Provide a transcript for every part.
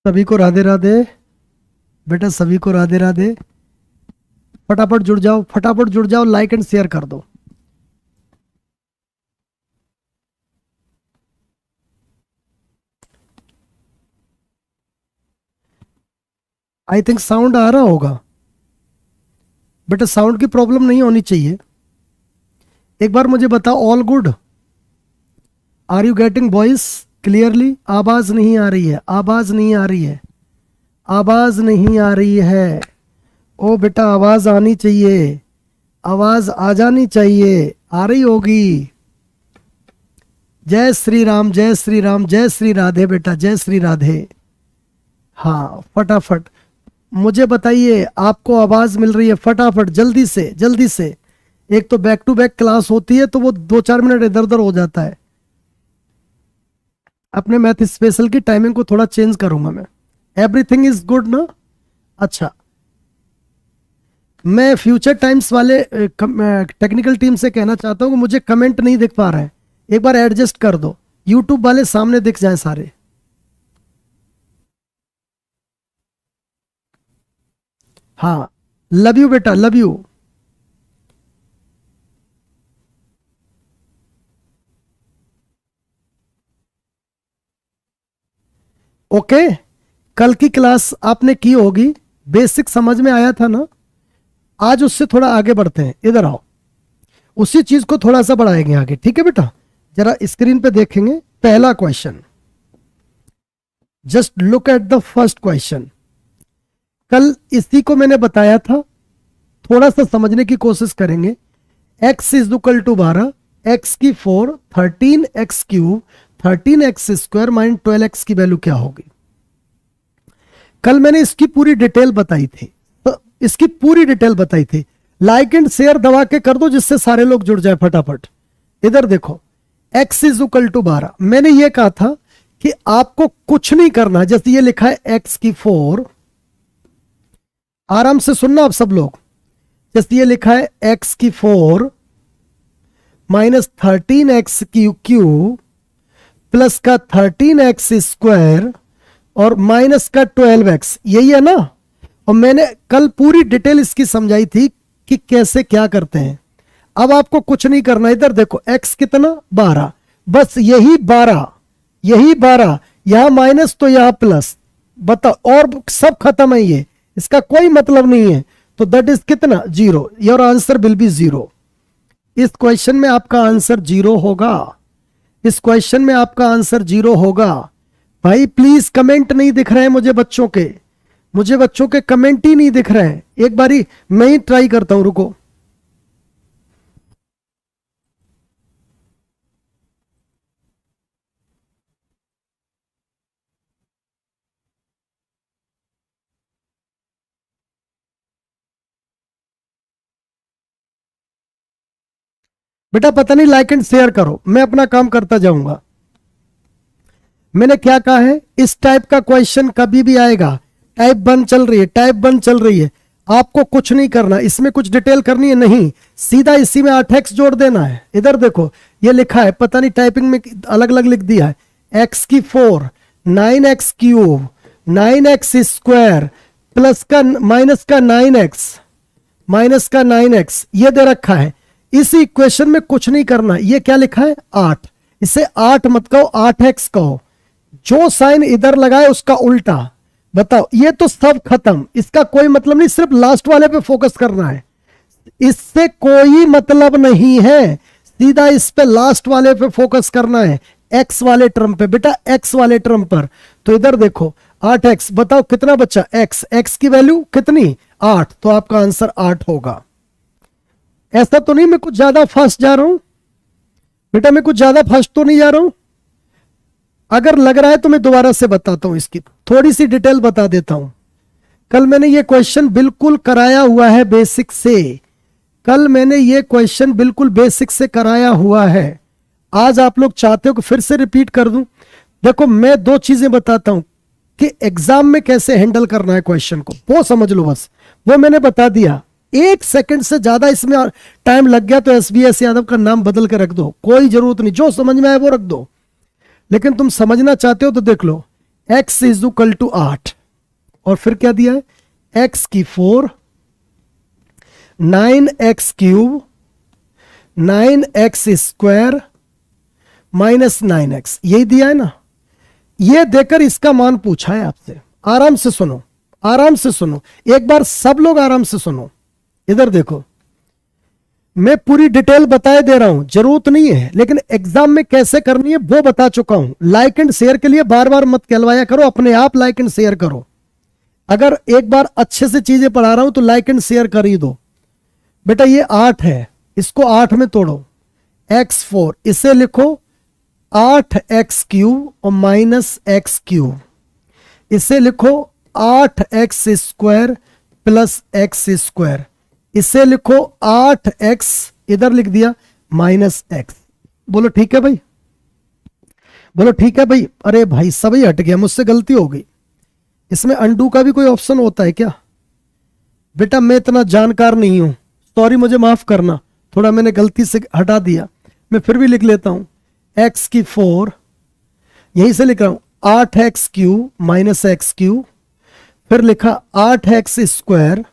सभी को राधे राधे बेटा, सभी को राधे राधे। फटाफट जुड़ जाओ, फटाफट जुड़ जाओ, लाइक एंड शेयर कर दो। आई थिंक साउंड आ रहा होगा बेटा, साउंड की प्रॉब्लम नहीं होनी चाहिए। एक बार मुझे बताओ, all good? Are you getting voice clearly? आवाज नहीं आ रही है, आवाज नहीं आ रही है, आवाज नहीं आ रही है। ओ बेटा, आवाज आनी चाहिए, आवाज आ जानी चाहिए, आ रही होगी। जय श्री राम, जय श्री राम, जय श्री राधे बेटा, जय श्री राधे। हाँ फटाफट मुझे बताइए, आपको आवाज मिल रही है? फटाफट जल्दी से जल्दी से। एक तो बैक टू बैक क्लास होती है तो वो 2-4 मिनट इधर उधर हो जाता है। अपने मैथ स्पेशल की टाइमिंग को थोड़ा चेंज करूंगा मैं। एवरीथिंग इज गुड ना? अच्छा, मैं फ्यूचर टाइम्स वाले टेक्निकल टीम से कहना चाहता हूं कि मुझे कमेंट नहीं दिख पा रहा है, एक बार एडजस्ट कर दो। यूट्यूब वाले सामने दिख जाएं सारे। हाँ, लव यू बेटा, लव यू। ओके, कल की क्लास आपने की होगी, बेसिक समझ में आया था ना? आज उससे थोड़ा आगे बढ़ते हैं, इधर आओ। उसी चीज को थोड़ा सा बढ़ाएंगे आगे, ठीक है बेटा? जरा स्क्रीन पे देखेंगे पहला question. Just look at the first question. कल इसी को मैंने बताया था, थोड़ा सा समझने की कोशिश करेंगे। x is equal to 12, x की 4, 13x cube, 13x square minus 12x की वैल्यू क्या होगी? कल मैंने इसकी पूरी डिटेल बताई थी, तो इसकी पूरी डिटेल बताई थी। लाइक एंड शेयर दबा के कर दो जिससे सारे लोग जुड़ जाए फटाफट। इधर देखो, x इज इक्वल टू 12। मैंने ये कहा था कि आपको कुछ नहीं करना। जैसे ये लिखा है x की 4, आराम से सुनना आप सब लोग। जैसे ये लिखा है x की 4 माइनस 13x की क्यूब प्लस का 13x स्क्वायर और माइनस का 12x, यही है ना? और मैंने कल पूरी डिटेल इसकी समझाई थी कि कैसे क्या करते हैं। अब आपको कुछ नहीं करना। इधर देखो, x कितना? 12, बस यही 12, यही 12, यहां माइनस तो यहां प्लस। बताओ, और सब खत्म है, ये इसका कोई मतलब नहीं है। तो दैट इज कितना? 0। Your answer will be 0। इस क्वेश्चन में आपका आंसर 0 होगा। इस क्वेश्चन में आपका आंसर 0 होगा। भाई प्लीज, कमेंट नहीं दिख रहे हैं मुझे बच्चों के, मुझे बच्चों के कमेंट ही नहीं दिख रहे हैं। एक बारी मैं ही ट्राई करता हूं, रुको। बेटा पता नहीं, लाइक एंड शेयर करो, मैं अपना काम करता जाऊंगा। मैंने क्या कहा है, इस टाइप का क्वेश्चन कभी भी आएगा। टाइप 1 चल रही है, टाइप 1 चल रही है, आपको कुछ नहीं करना, इसमें कुछ डिटेल करनी है नहीं, सीधा इसी में 8x जोड़ देना है। इधर देखो, ये लिखा है, पता नहीं टाइपिंग में अलग अलग लिख दिया है, x की 4, 9x cube, 9x square plus का माइनस का 9x, माइनस का 9x, ये दे रखा है। इस इक्वेशन में कुछ नहीं करना। ये क्या लिखा है? 8। इसे 8 मत कहो, 8x कहो। जो साइन इधर लगाए उसका उल्टा। बताओ, ये तो सब खत्म, इसका कोई मतलब नहीं, सिर्फ लास्ट वाले पे फोकस करना है। इससे कोई मतलब नहीं है, सीधा इस पे लास्ट वाले पे फोकस करना है, x वाले टर्म पे। बेटा x वाले टर्म पर। तो इधर देखो, 8x, बताओ कितना बच्चा? x की वैल्यू कितनी? 8। तो आपका आंसर 8 होगा। ऐसा तो नहीं मैं कुछ ज्यादा फास्ट जा रहा हूं बेटा, मैं कुछ ज्यादा फास्ट तो नहीं जा रहा हूं। अगर लग रहा है तो मैं दोबारा से बताता हूं, इसकी थोड़ी सी डिटेल बता देता हूं। कल मैंने ये क्वेश्चन बिल्कुल कराया हुआ है बेसिक से, कल मैंने ये क्वेश्चन बिल्कुल बेसिक से कराया हुआ है। आज आप लोग चाहते हो कि फिर से रिपीट कर दूं? देखो, मैं 2 चीजें बताता हूं कि एग्जाम में कैसे हैंडल करना है क्वेश्चन को, वो समझ लो बस। वो मैंने बता दिया। 1 सेकंड से ज्यादा इसमें टाइम लग गया तो SBS यादव का नाम बदल के रख दो, कोई जरूरत नहीं, जो समझ में आए वो रख दो। लेकिन तुम समझना चाहते हो तो देख लो, x इज इक्वल टू 8 और फिर क्या दिया है, x की 4, 9x cube, 9x square minus 9x, यही दिया है ना। ये देकर इसका मान पूछा है आपसे। आराम से सुनो, आराम से सुनो, एक बार सब लोग आराम से सुनो। इधर देखो, मैं पूरी डिटेल बताए दे रहा हूं, जरूरत नहीं है, लेकिन एग्जाम में कैसे करनी है वो बता चुका हूं। लाइक एंड शेयर के लिए बार बार मत कहलवाया करो, अपने आप लाइक एंड शेयर करो। अगर एक बार अच्छे से चीजें पढ़ा रहा हूं तो लाइक एंड शेयर कर ही दो। बेटा ये 8 है, इसको 8 में तोड़ो, x4, इसे लिखो 8x क्यूब और माइनस x क्यूब, इसे लिखो 8x square plus x square, इसे लिखो 8x, इधर लिख दिया माइनस x। बोलो ठीक है भाई, बोलो ठीक है भाई। अरे भाई सभी हट गया, मुझसे गलती हो गई। इसमें अंडू का भी कोई ऑप्शन होता है क्या? बेटा मैं इतना जानकार नहीं हूं, सॉरी, मुझे माफ करना, थोड़ा मैंने गलती से हटा दिया। मैं फिर भी लिख लेता हूं, x की 4, यहीं से लिख रहा हूं 8x cube minus x cube, फिर लिखा 8x square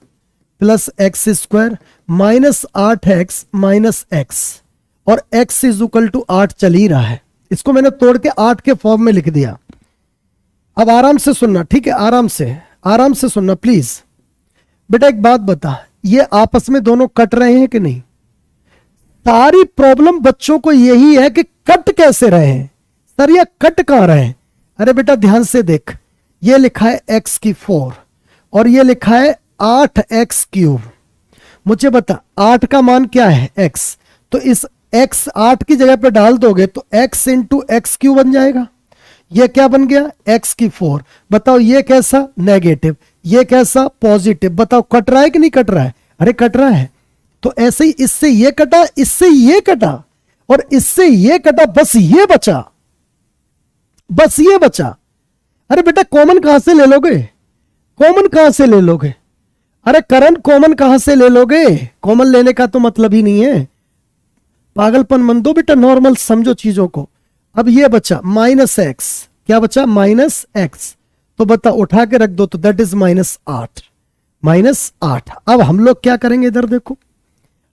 plus x square minus 8x minus x, और x इज इक्वल टू 8 चल ही रहा है। इसको मैंने तोड़ के 8 के फॉर्म में लिख दिया। अब आराम से सुनना, ठीक है, आराम से सुनना प्लीज। बेटा एक बात बता, ये आपस में दोनों कट रहे हैं कि नहीं? सारी प्रॉब्लम बच्चों को यही है कि कट कैसे रहे हैं सर, ये कट कहां रहे हैं? अरे बेटा ध्यान से देख, ये लिखा है x की 4 और ये लिखा है 8x क्यूब। मुझे बता 8 का मान क्या है, x, तो इस x 8 की जगह पे डाल दोगे तो x इंटू एक्स क्यूब बन जाएगा। ये क्या बन गया, x की 4। बताओ ये कैसा, नेगेटिव, ये कैसा, पॉजिटिव। बताओ कट रहा है कि नहीं कट रहा है? अरे कट रहा है। तो ऐसे ही इससे ये कटा, इससे ये कटा और इससे ये कटा, बस ये बचा, बस ये बचा। अरे बेटा कॉमन कहां से ले लोगे, कॉमन कहां से ले लोगे? अरे करंट कॉमन कहां से ले लोगे? कॉमन लेने का तो मतलब ही नहीं है, पागलपन मन दो बेटा, नॉर्मल समझो चीजों को। अब ये बचा माइनस एक्स, क्या बचा, माइनस एक्स, तो बता उठा के रख दो तो दैट इज माइनस 8, माइनस 8। अब हम लोग क्या करेंगे, इधर देखो,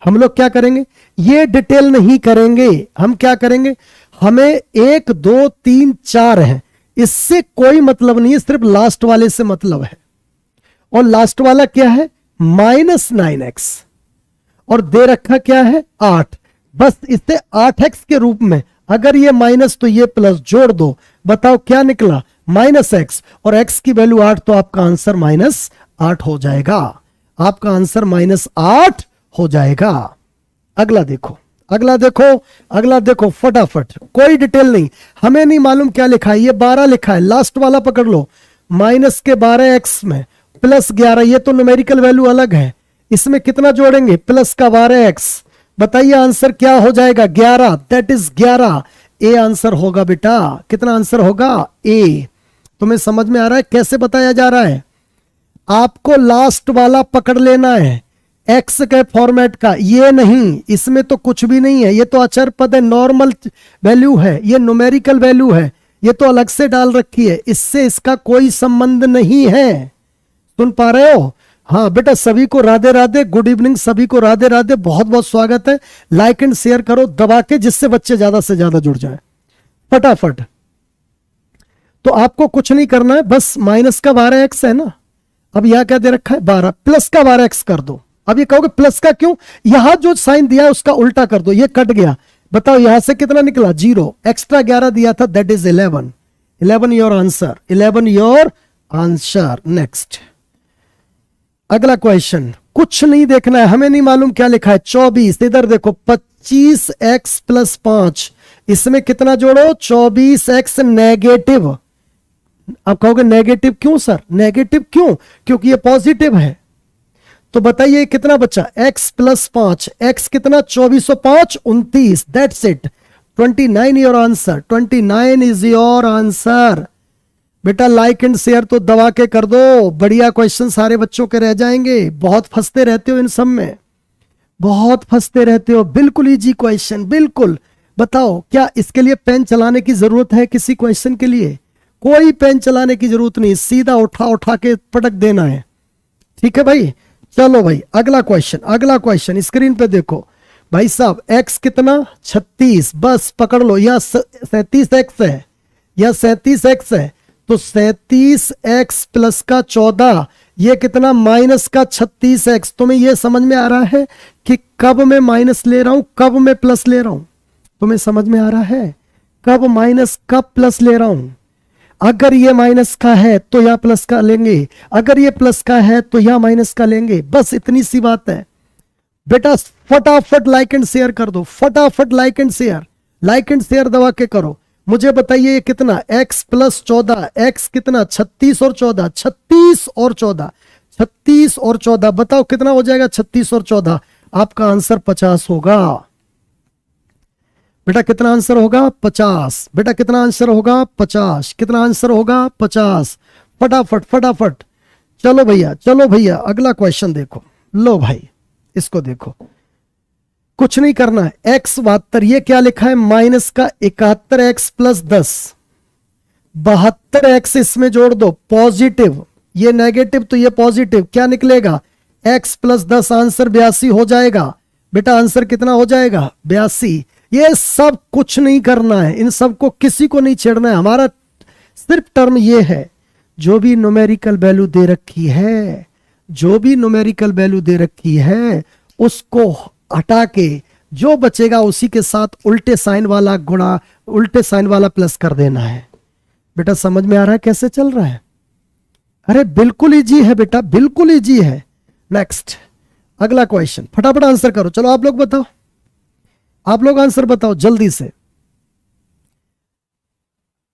हम लोग क्या करेंगे, ये डिटेल नहीं करेंगे, हम क्या करेंगे, हमें 1 2 3 4 है, इससे कोई मतलब नहीं है, सिर्फ लास्ट वाले से मतलब है। और लास्ट वाला क्या है, माइनस 9x, और दे रखा क्या है, 8। बस इससे 8x के रूप में, अगर ये माइनस तो ये प्लस जोड़ दो, बताओ क्या निकला, माइनस एक्स, और x की वैल्यू 8, तो आपका आंसर माइनस 8 हो जाएगा, आपका आंसर माइनस 8 हो जाएगा। अगला देखो, अगला देखो, अगला देखो फटाफट, कोई डिटेल नहीं, हमें नहीं मालूम क्या लिखा है, ये 12 लिखा है, लास्ट वाला पकड़ लो, माइनस के 12x में प्लस 11, ये तो न्यूमेरिकल वैल्यू अलग है, इसमें कितना जोड़ेंगे, प्लस का 12x। बताइए आंसर क्या हो जाएगा, 11, दैट इज 11, ए आंसर होगा बेटा। कितना आंसर होगा, ए। तुम्हें समझ में आ रहा है कैसे बताया जा रहा है? आपको लास्ट वाला पकड़ लेना है, एक्स के फॉर्मेट का, ये नहीं, इसमें तो कुछ भी नहीं है, ये तो अचर पद है, नॉर्मल वैल्यू है, ये न्यूमेरिकल वैल्यू है, ये तो अलग से डाल रखी है, इससे इसका कोई संबंध नहीं है। सुन पा रहे हो? हाँ बेटा, सभी को राधे राधे, गुड इवनिंग, सभी को राधे राधे, बहुत बहुत स्वागत है। लाइक एंड शेयर करो दबा के, जिससे बच्चे ज्यादा से ज्यादा जुड़ जाए फटाफट। तो आपको कुछ नहीं करना है, बस माइनस का 12x है ना, अब यहां क्या दे रखा है 12, प्लस का 12x कर दो। अब ये कहोगे प्लस का क्यों, यहां जो साइन दिया है उसका उल्टा कर दो, ये कट गया। बताओ यहां से कितना निकला, 0, एक्स्ट्रा 11 दिया था, that is 11, 11 your answer, 11 your answer. Next अगला क्वेश्चन, कुछ नहीं देखना है, हमें नहीं मालूम क्या लिखा है, 24, इधर देखो 25x प्लस 5, इसमें कितना जोड़ो, 24x नेगेटिव। आप कहोगे नेगेटिव क्यों सर, नेगेटिव क्यों, क्योंकि ये पॉजिटिव है। तो बताइए कितना बचा, x प्लस 5, x कितना, 2405, 29, that's it, 29 your answer, 29 is your answer. बेटा लाइक एंड शेयर तो दबा के कर दो, बढ़िया क्वेश्चन सारे बच्चों के रह जाएंगे। बहुत फंसते रहते हो इन सब में, बहुत फंसते रहते हो, बिल्कुल इजी क्वेश्चन, बिल्कुल। बताओ क्या इसके लिए पेन चलाने की जरूरत है किसी क्वेश्चन के लिए? कोई पेन चलाने की जरूरत नहीं, सीधा उठा उठा के पटक देना है। ठीक है भाई, चलो भाई अगला क्वेश्चन, अगला क्वेश्चन स्क्रीन पे देखो भाई साहब। x कितना 36, बस पकड़ लो, यह 37x है, यह 37x है, तो 37x प्लस का 14, ये कितना माइनस का 36x। तुम्हें यह समझ में आ रहा है कि कब मैं माइनस ले रहा हूं, कब मैं प्लस ले रहा हूं? तुम्हें समझ में आ रहा है कब माइनस कब प्लस ले रहा हूं? अगर ये माइनस का है तो यहां प्लस का लेंगे, अगर ये प्लस का है तो यहां माइनस का लेंगे, बस इतनी सी बात है बेटा। फटाफट लाइक एंड शेयर कर दो, फटाफट like and share, like and share दबा के करो। मुझे बताइए ये कितना, x प्लस 14, x कितना 36 और 14, 36 और 14, 36 और 14, बताओ कितना हो जाएगा 36 और 14? आपका आंसर 50 होगा बेटा। कितना आंसर होगा? 50। बेटा कितना आंसर होगा? 50। कितना आंसर होगा? 50। फटाफट फटाफट, चलो भैया, चलो भैया अगला क्वेश्चन देखो। लो भाई इसको देखो, कुछ नहीं करना है, x 72, ये क्या लिखा है माइनस का 71x प्लस 10, 72x इसमें जोड़ दो, पॉजिटिव, ये नेगेटिव तो ये पॉजिटिव, क्या निकलेगा x प्लस 10, आंसर 82 हो जाएगा। बेटा आंसर कितना हो जाएगा? 82। ये सब कुछ नहीं करना है, इन सबको किसी को नहीं छेड़ना है, हमारा सिर्फ टर्म ये है, जो भी न्यूमेरिकल वैल्यू दे रखी है, जो भी न्यूमेरिकल वैल्यू दे रखी है उसको हटा के जो बचेगा उसी के साथ उल्टे साइन वाला गुणा, उल्टे साइन वाला प्लस कर देना है। बेटा समझ में आ रहा है कैसे चल रहा है? अरे बिल्कुल इजी है बेटा, बिल्कुल इजी है। नेक्स्ट अगला क्वेश्चन, फटाफट आंसर करो। चलो आप लोग बताओ, आप लोग आंसर बताओ जल्दी से,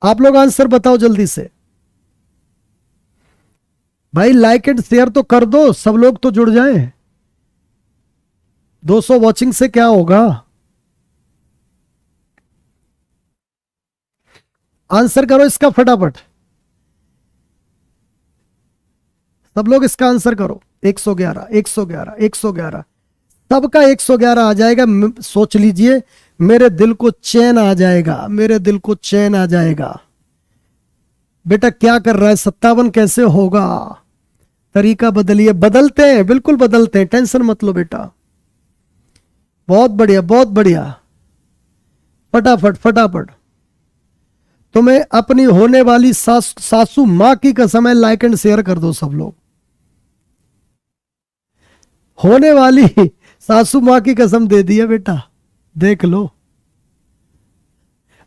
आप लोग आंसर बताओ जल्दी से भाई। लाइक एंड शेयर तो कर दो, सब लोग तो जुड़ जाएं। 200 वॉचिंग से क्या होगा? आंसर करो इसका फटाफट, सब लोग इसका आंसर करो। 111 111 111, सबका 111 आ जाएगा। सोच लीजिए, मेरे दिल को चैन आ जाएगा, मेरे दिल को चैन आ जाएगा। बेटा क्या कर रहा है? 57 कैसे होगा? तरीका बदलिए। बदलते हैं, बिल्कुल बदलते हैं, टेंशन मत लो बेटा। बहुत बढ़िया, बहुत बढ़िया, फटाफट फटाफट। तुम्हें अपनी होने वाली सासू मां की कसम है, लाइक एंड शेयर कर दो सब लोग। होने वाली सासू मां की कसम दे दी है बेटा, देख लो।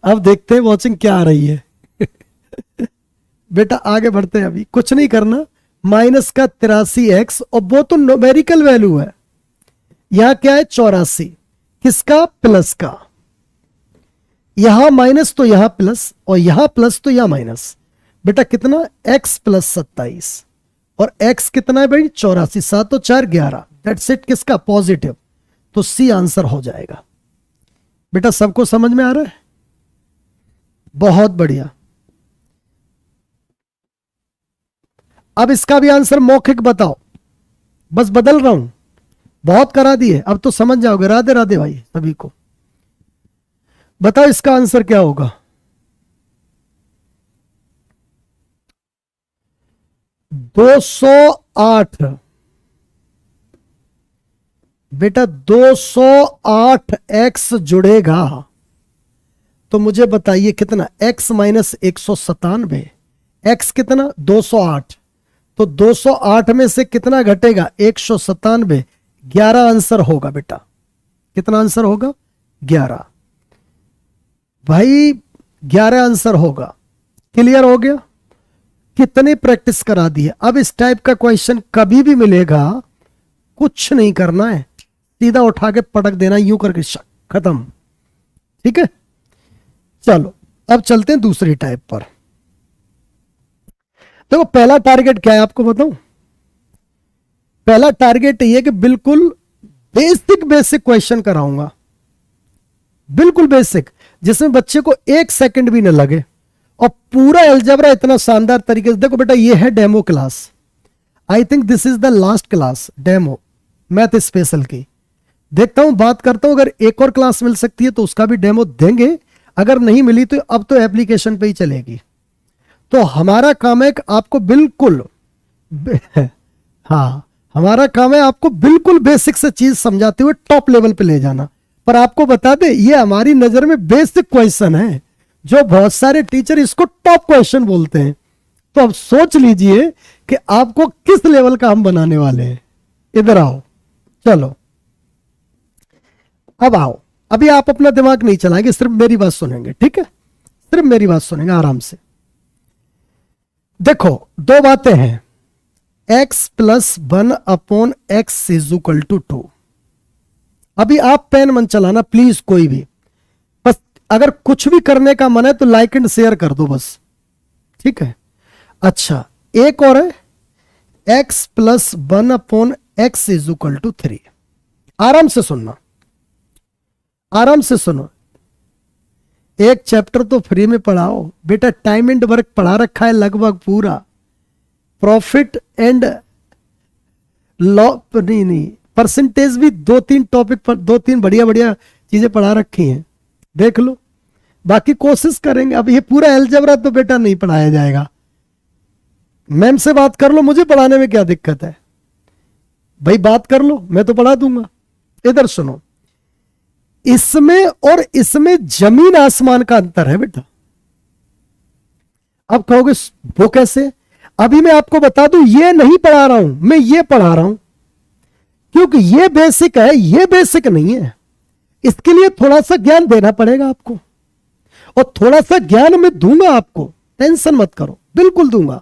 अब देखते हैं वॉचिंग क्या आ रही है। बेटा आगे बढ़ते हैं, अभी कुछ नहीं करना। माइनस का 83x, और वो तो न्यूमेरिकल वैल्यू है। यहां क्या है? 84, किसका? प्लस का। यहां माइनस तो यहां प्लस, और यहां प्लस तो यहां माइनस। बेटा कितना? x प्लस 27, और x कितना है भाई? 84, 7 और 4 11, दैट्स इट। किसका? पॉजिटिव, तो सी आंसर हो जाएगा। बेटा सबको समझ में आ रहा है? बहुत बढ़िया। अब इसका भी आंसर मौखिक बताओ, बस बदल रहा हूं, बहुत करा दिए, अब तो समझ जाओगे। राधे राधे भाई सभी को। बताओ इसका आंसर क्या होगा? 208। बेटा 208x जुड़ेगा तो मुझे बताइए कितना? x माइनस 197, x कितना? 208, तो 208 में से कितना घटेगा? 197, 11 आंसर होगा बेटा। कितना आंसर होगा? 11 भाई, 11 आंसर होगा। क्लियर हो गया? कितने प्रैक्टिस करा दी है। अब इस टाइप का क्वेश्चन कभी भी मिलेगा, कुछ नहीं करना है, सीधा उठा के पटक देना, यूं करके खत्म। ठीक है, चलो अब चलते हैं दूसरी टाइप पर। देखो पहला टारगेट क्या है आपको बताऊं? पहला टारगेट ये कि बिल्कुल बेसिक बेसिक क्वेश्चन कराऊंगा, बिल्कुल बेसिक, जिसमें बच्चे को 1 सेकंड भी न लगे, और पूरा अलजेब्रा इतना शानदार तरीके से। देखो बेटा ये है demo class, I think this is the last class demo math special की। देखता हूं, बात करता हूं, अगर एक और क्लास मिल सकती है तो उसका भी डेमो देंगे, अगर नहीं मिली तो अब तो एप्लीकेशन पे ही चलेगी। तो हमारा काम है कि आपको बिल्कुल हाँ, हमारा काम है आपको बिल्कुल बेसिक से चीज समझाते हुए टॉप लेवल पे ले जाना। पर आपको बता दे, ये हमारी नजर में बेसिक क्वेश्चन है, जो बहुत सारे टीचर इसको टॉप क्वेश्चन बोलते हैं। तो अब सोच लीजिए कि आपको किस लेवल का हम बनाने वाले हैं। इधर आओ, चलो अब आओ। अभी आप अपना दिमाग नहीं चलाएंगे, सिर्फ मेरी बात सुनेंगे, ठीक है? सिर्फ मेरी बात सुनेंगे आराम से। देखो, दो बातें हैं, x plus 1/x is equal to 2। अभी आप पेन मन चलाना प्लीज, कोई भी, बस अगर कुछ भी करने का मन है तो लाइक एंड शेयर कर दो बस, ठीक है? अच्छा, एक और है, x plus 1/x is equal to 3। आराम से सुनना, आराम से सुनो। एक चैप्टर तो फ्री में पढ़ाओ बेटा, टाइम एंड वर्क पढ़ा रखा है लगभग पूरा, प्रॉफिट एंड लॉ नहीं, परसेंटेज भी 2-3 टॉपिक पर 2-3 बढ़िया बढ़िया चीजें पढ़ा रखी हैं, देख लो। बाकी कोशिश करेंगे। अब ये पूरा अलजेब्रा तो बेटा नहीं पढ़ाया जाएगा, मैम से बात कर लो, मुझे पढ़ाने में क्या दिक्कत है भाई, बात कर लो, मैं तो पढ़ा दूंगा। इधर सुनो, इसमें और इसमें जमीन आसमान का अंतर है बेटा। अब कहोगे वो कैसे? अभी मैं आपको बता दूं, ये नहीं पढ़ा रहा हूं मैं, ये पढ़ा रहा हूं, क्योंकि ये बेसिक है, ये बेसिक नहीं है। इसके लिए थोड़ा सा ज्ञान देना पड़ेगा आपको, और थोड़ा सा ज्ञान मैं दूंगा आपको, टेंशन मत करो, बिल्कुल दूंगा।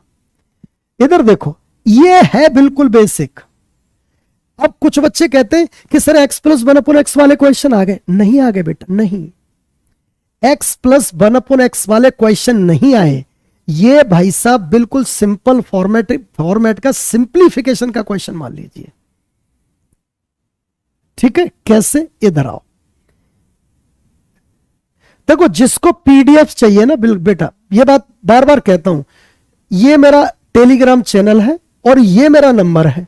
इधर देखो, ये है बिल्कुल बेसिक। अब कुछ बच्चे कहते हैं कि सर x प्लस 1/x वाले क्वेश्चन आ गए। नहीं आ गए बेटा, नहीं, x प्लस 1/x वाले क्वेश्चन नहीं आए। ये भाई साहब बिल्कुल सिंपल फॉर्मेट का सिंप्लीफिकेशन का क्वेश्चन मान लीजिए, ठीक है? कैसे? इधर आओ, देखो, जिसको पीडीएफ चाहिए ना बेटा, ये बात बार बार कहता हूं, ये मेरा टेलीग्राम चैनल है और ये मेरा नंबर है।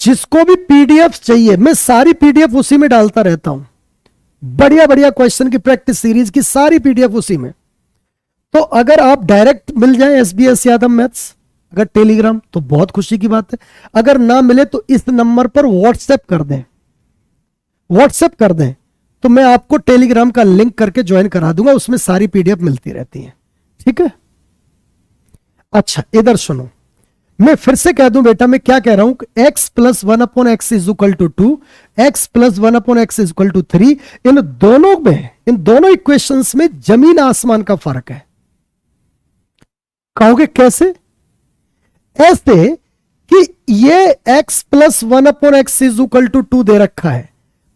जिसको भी पीडीएफ चाहिए, मैं सारी पीडीएफ उसी में डालता रहता हूं, बढ़िया बढ़िया क्वेश्चन की प्रैक्टिस सीरीज की सारी पीडीएफ उसी में। तो अगर आप डायरेक्ट मिल जाए SBS यादव मैथ्स, अगर टेलीग्राम, तो बहुत खुशी की बात है। अगर ना मिले तो इस नंबर पर व्हाट्सएप कर दें, व्हाट्सएप कर दें, तो मैं आपको टेलीग्राम का लिंक करके ज्वाइन करा दूंगा, उसमें सारी पीडीएफ मिलती रहती है, ठीक है? अच्छा, इधर सुनो, मैं फिर से कह दूं बेटा, मैं क्या कह रहा हूं कि x plus 1/x is equal to 2, x plus 1/x is equal to 3। इन दोनों में, इन दोनों इक्वेशंस में जमीन आसमान का फर्क है। कहोगे कैसे? ऐसे कि ये x plus 1/x is equal to 2 दे रखा है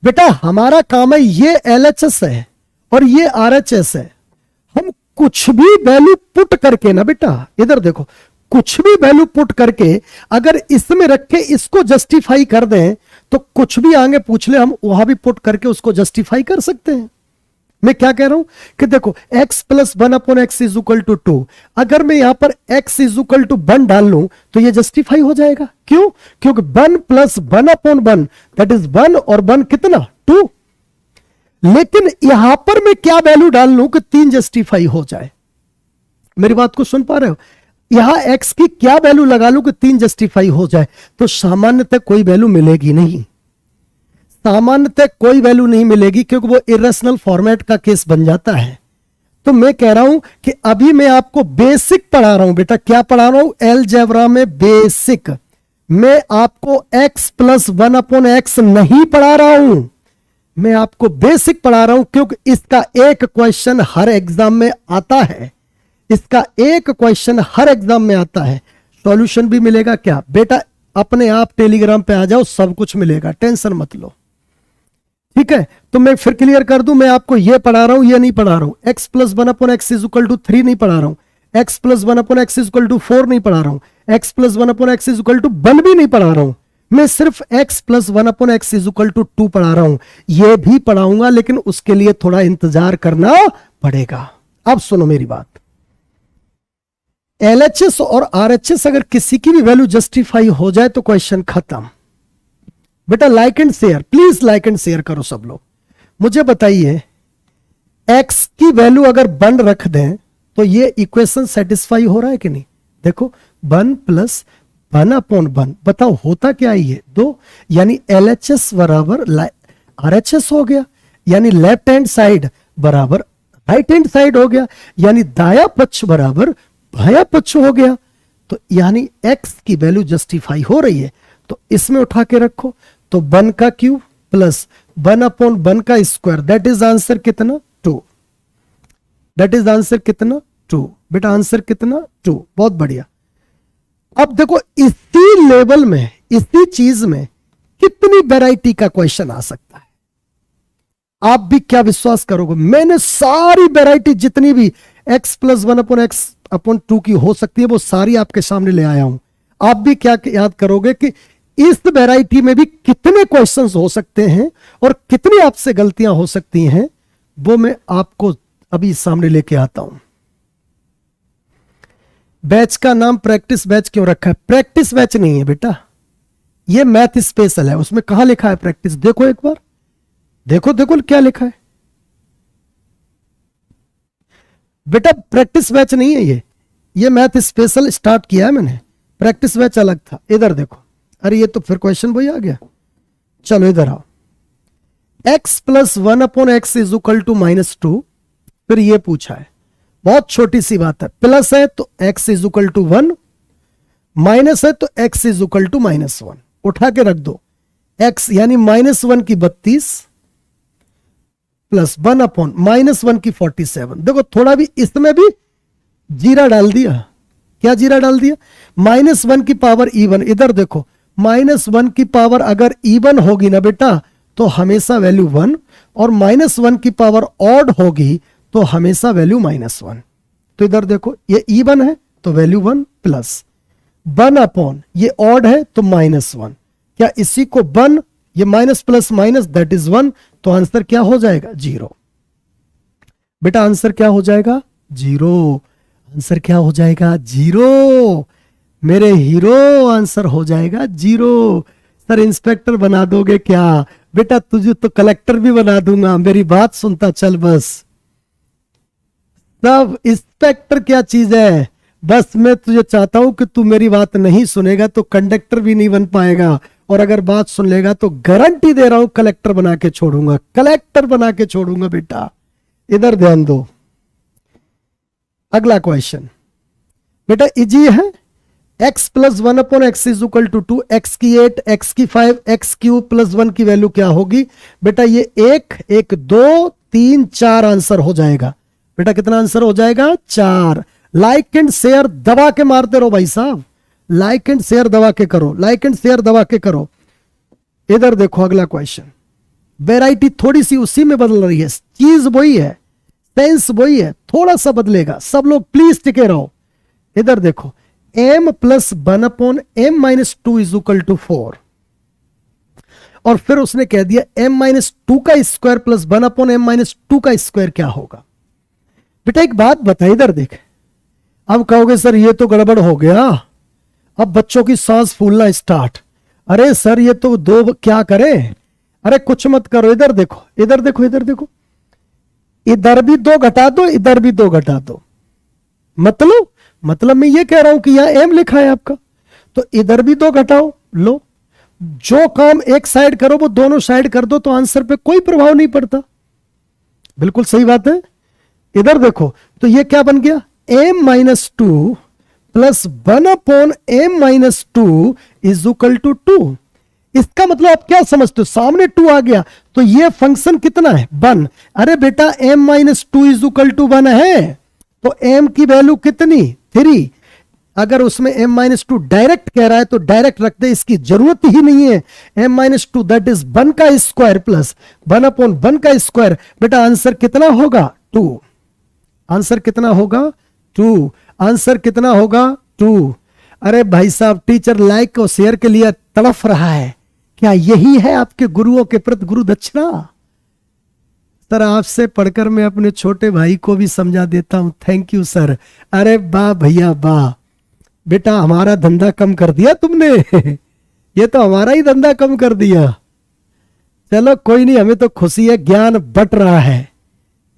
बेटा, हमारा काम है, ये LHS है और ये RHS है। हम कुछ भी वैल्यू पुट करके ना बेटा, इधर देखो, कुछ भी वैल्यू पुट करके अगर इसमें रख के इसको जस्टिफाई कर दें, तो कुछ भी आगे पूछ ले, हम वहां भी पुट करके उसको जस्टिफाई कर सकते हैं। मैं क्या कह रहा हूं कि देखो, x plus 1/x is equal to 2, अगर मैं यहां पर x इज इक्वल टू 1 डाल लूं तो ये जस्टिफाई हो जाएगा। क्यों? क्योंकि 1 प्लस 1/1 दैट इज 1, और 1 कितना? 2। लेकिन यहां पर मैं क्या वैल्यू डाल लूं कि 3 जस्टिफाई हो जाए? मेरी बात को सुन पा रहे हो? यहां x की क्या वैल्यू लगा लूं कि 3 जस्टिफाई हो जाए? तो सामान्यतः कोई वैल्यू मिलेगी नहीं, सामान्यतः कोई वैल्यू नहीं मिलेगी, क्योंकि वो इरेशनल फॉर्मेट का केस बन जाता है। तो मैं कह रहा हूं कि अभी मैं आपको बेसिक पढ़ा रहा हूं बेटा। क्या पढ़ा रहा हूं? अलजेब्रा में बेसिक। मैं आपको x प्लस 1/x नहीं पढ़ा रहा हूं, मैं आपको बेसिक पढ़ा रहा हूं, क्योंकि इसका एक क्वेश्चन हर एग्जाम में आता है, इसका एक क्वेश्चन हर एग्जाम में आता है। सॉल्यूशन भी मिलेगा क्या बेटा? अपने आप टेलीग्राम पे आ जाओ, सब कुछ मिलेगा, टेंशन मत लो, ठीक है? तो मैं फिर क्लियर कर दूं, मैं आपको ये पढ़ा रहा हूं, ये नहीं पढ़ा रहा हूं। x plus 1/x is equal to 3 नहीं पढ़ा रहा हूं, x plus 1/x is equal to 4 नहीं पढ़ा रहा हूं, x plus 1/x is equal to 1 भी नहीं पढ़ा रहा हूं। मैं सिर्फ x plus 1/x is equal to 2 पढ़ा रहा हूं। ये भी पढ़ाऊंगा, लेकिन उसके लिए थोड़ा इंतजार करना पड़ेगा। अब सुनो मेरी बात, LHS और RHS अगर किसी की भी वैल्यू जस्टिफाई हो जाए तो क्वेश्चन खत्म बेटा। Like and share, please like and share करो सब लोग। मुझे बताइए, x की वैल्यू अगर 1 रख दें तो ये इक्वेशन सेटिस्फाई हो रहा है कि नहीं? देखो 1 प्लस 1/1, बताओ होता क्या है ये 2, यानी LHS बराबर RHS हो गया, यानी लेफ्ट हैंड साइड बराबर राइट हैंड साइड हो गया, यानी दाया पक्ष बराबर बाया पक्ष हो गया। तो यानी x की वैल्यू जस्टिफाई हो रही है, तो इसमें उठा के रखो। तो 1 का क्यूब प्लस 1/1 का स्क्वायर, दैट इज आंसर कितना 2। दैट इज आंसर कितना 2। बेटा आंसर कितना 2। बहुत बढ़िया। अब देखो इसी लेवल में, इसी चीज में कितनी वैरायटी का क्वेश्चन आ सकता है। आप भी क्या विश्वास करोगे, मैंने सारी वैरायटी जितनी भी x प्लस 1/x/2 की हो सकती है वो सारी आपके सामने ले आया हूं। आप भी क्या याद करोगे कि इस वैरायटी में भी कितने क्वेश्चंस हो सकते हैं और कितनी आपसे गलतियां हो सकती हैं, वो मैं आपको अभी सामने लेके आता हूं। बैच का नाम प्रैक्टिस बैच क्यों रखा है? प्रैक्टिस बैच नहीं है बेटा, ये मैथ स्पेशल है। उसमें कहां लिखा है प्रैक्टिस? देखो एक बार, देखो देखो क्या लिखा है बेटा। प्रैक्टिस बैच नहीं है ये मैथ स्पेशल स्टार्ट किया है मैंने, प्रैक्टिस बैच अलग था। इधर देखो, अरे ये तो फिर क्वेश्चन वही आ गया। चलो इधर आओ, x plus 1/x is equal to -2। फिर ये पूछा है, बहुत छोटी सी बात है, प्लस है तो x is equal to 1, minus है तो x इज इक्वल टू -1। उठा के रख दो, x यानी -1 की 32 प्लस 1/-1 की 47। देखो थोड़ा भी इसमें भी जीरा डाल दिया। क्या जीरा डाल दिया? -1 की पावर इवन। इधर देखो, -1 की पावर अगर इवन होगी ना बेटा तो हमेशा वैल्यू 1, और -1 की पावर ऑड होगी तो हमेशा वैल्यू -1। तो इधर देखो, ये इवन है तो वैल्यू 1 प्लस 1/, ये ऑड है तो -1। क्या इसी को 1, ये minus plus minus that is 1, तो आंसर क्या हो जाएगा 0। बेटा आंसर क्या हो जाएगा 0। आंसर क्या हो जाएगा 0। मेरे हीरो आंसर हो जाएगा 0। सर इंस्पेक्टर बना दोगे क्या? बेटा तुझे तो कलेक्टर भी बना दूंगा, मेरी बात सुनता चल बस। तब इंस्पेक्टर क्या चीज है, बस मैं तुझे चाहता हूं कि तू मेरी बात नहीं सुनेगा तो कंडक्टर भी नहीं बन पाएगा, और अगर बात सुन लेगा तो गारंटी दे रहा हूं कलेक्टर बना के छोड़ूंगा, कलेक्टर बना के छोड़ूंगा बेटा। इधर ध्यान दो, अगला क्वेश्चन बेटा इजी है। x plus 1/x is equal to 2, x की 8, x की 5, x क्यूब प्लस 1 की वैल्यू क्या होगी? बेटा ये 1, 1, 2, 3, 4 आंसर हो जाएगा। बेटा कितना आंसर हो जाएगा 4। लाइक एंड शेयर दबा के मारते रहो भाई साहब, लाइक एंड शेयर दबा के करो, लाइक एंड शेयर दबा के करो। इधर देखो अगला क्वेश्चन, वैरायटी थोड़ी सी उसी में बदल रही है, चीज वही है, सेंस वही है, थोड़ा सा बदलेगा। सब लोग प्लीज टिके रहो। इधर देखो, m plus 1/m-2 is equal to 4, और फिर उसने कह दिया m-2 का स्क्वायर प्लस 1/m-2 का स्क्वायर क्या होगा? बेटा एक बात बता, इधर देख। अब कहोगे सर ये तो गड़बड़ हो गया, अब बच्चों की सांस फूलना स्टार्ट। अरे सर ये तो दो क्या करें? अरे कुछ मत करो, इधर देखो, इधर देखो, इधर देखो, इधर भी 2 घटा दो, इधर भी 2 घटा दो। मतलब मैं ये कह रहा हूं कि यहां m लिखा है आपका, तो इधर भी 2 घटाओ। लो, जो काम एक साइड करो वो दोनों साइड कर दो तो आंसर पे कोई प्रभाव नहीं पड़ता। बिल्कुल सही बात है। इधर देखो, तो ये क्या बन गया m-2 plus 1/m-2 is equal to 2। इसका मतलब आप क्या समझते हो, सामने 2 आ गया तो ये फंक्शन कितना है 1। अरे बेटा m-2 इज इक्वल टू 1 है, तो m की वैल्यू कितनी 3। अगर उसमें m-2 डायरेक्ट कह रहा है तो डायरेक्ट रख दे, इसकी जरूरत ही नहीं है। m-2 दैट इज 1 का स्क्वायर प्लस 1/1 का स्क्वायर। बेटा आंसर कितना होगा 2। आंसर कितना होगा 2। आंसर कितना होगा 2। अरे भाई साहब, टीचर लाइक और शेयर के लिए तड़फ रहा है, क्या यही है आपके गुरुओं के प्रति गुरु दक्षिणा? सर आपसे पढ़कर मैं अपने छोटे भाई को भी समझा देता हूं, थैंक यू सर। अरे वाह भैया वाह, बेटा हमारा धंधा कम कर दिया तुमने ये तो हमारा ही धंधा कम कर दिया। चलो कोई नहीं, हमें तो खुशी है, ज्ञान बट रहा है,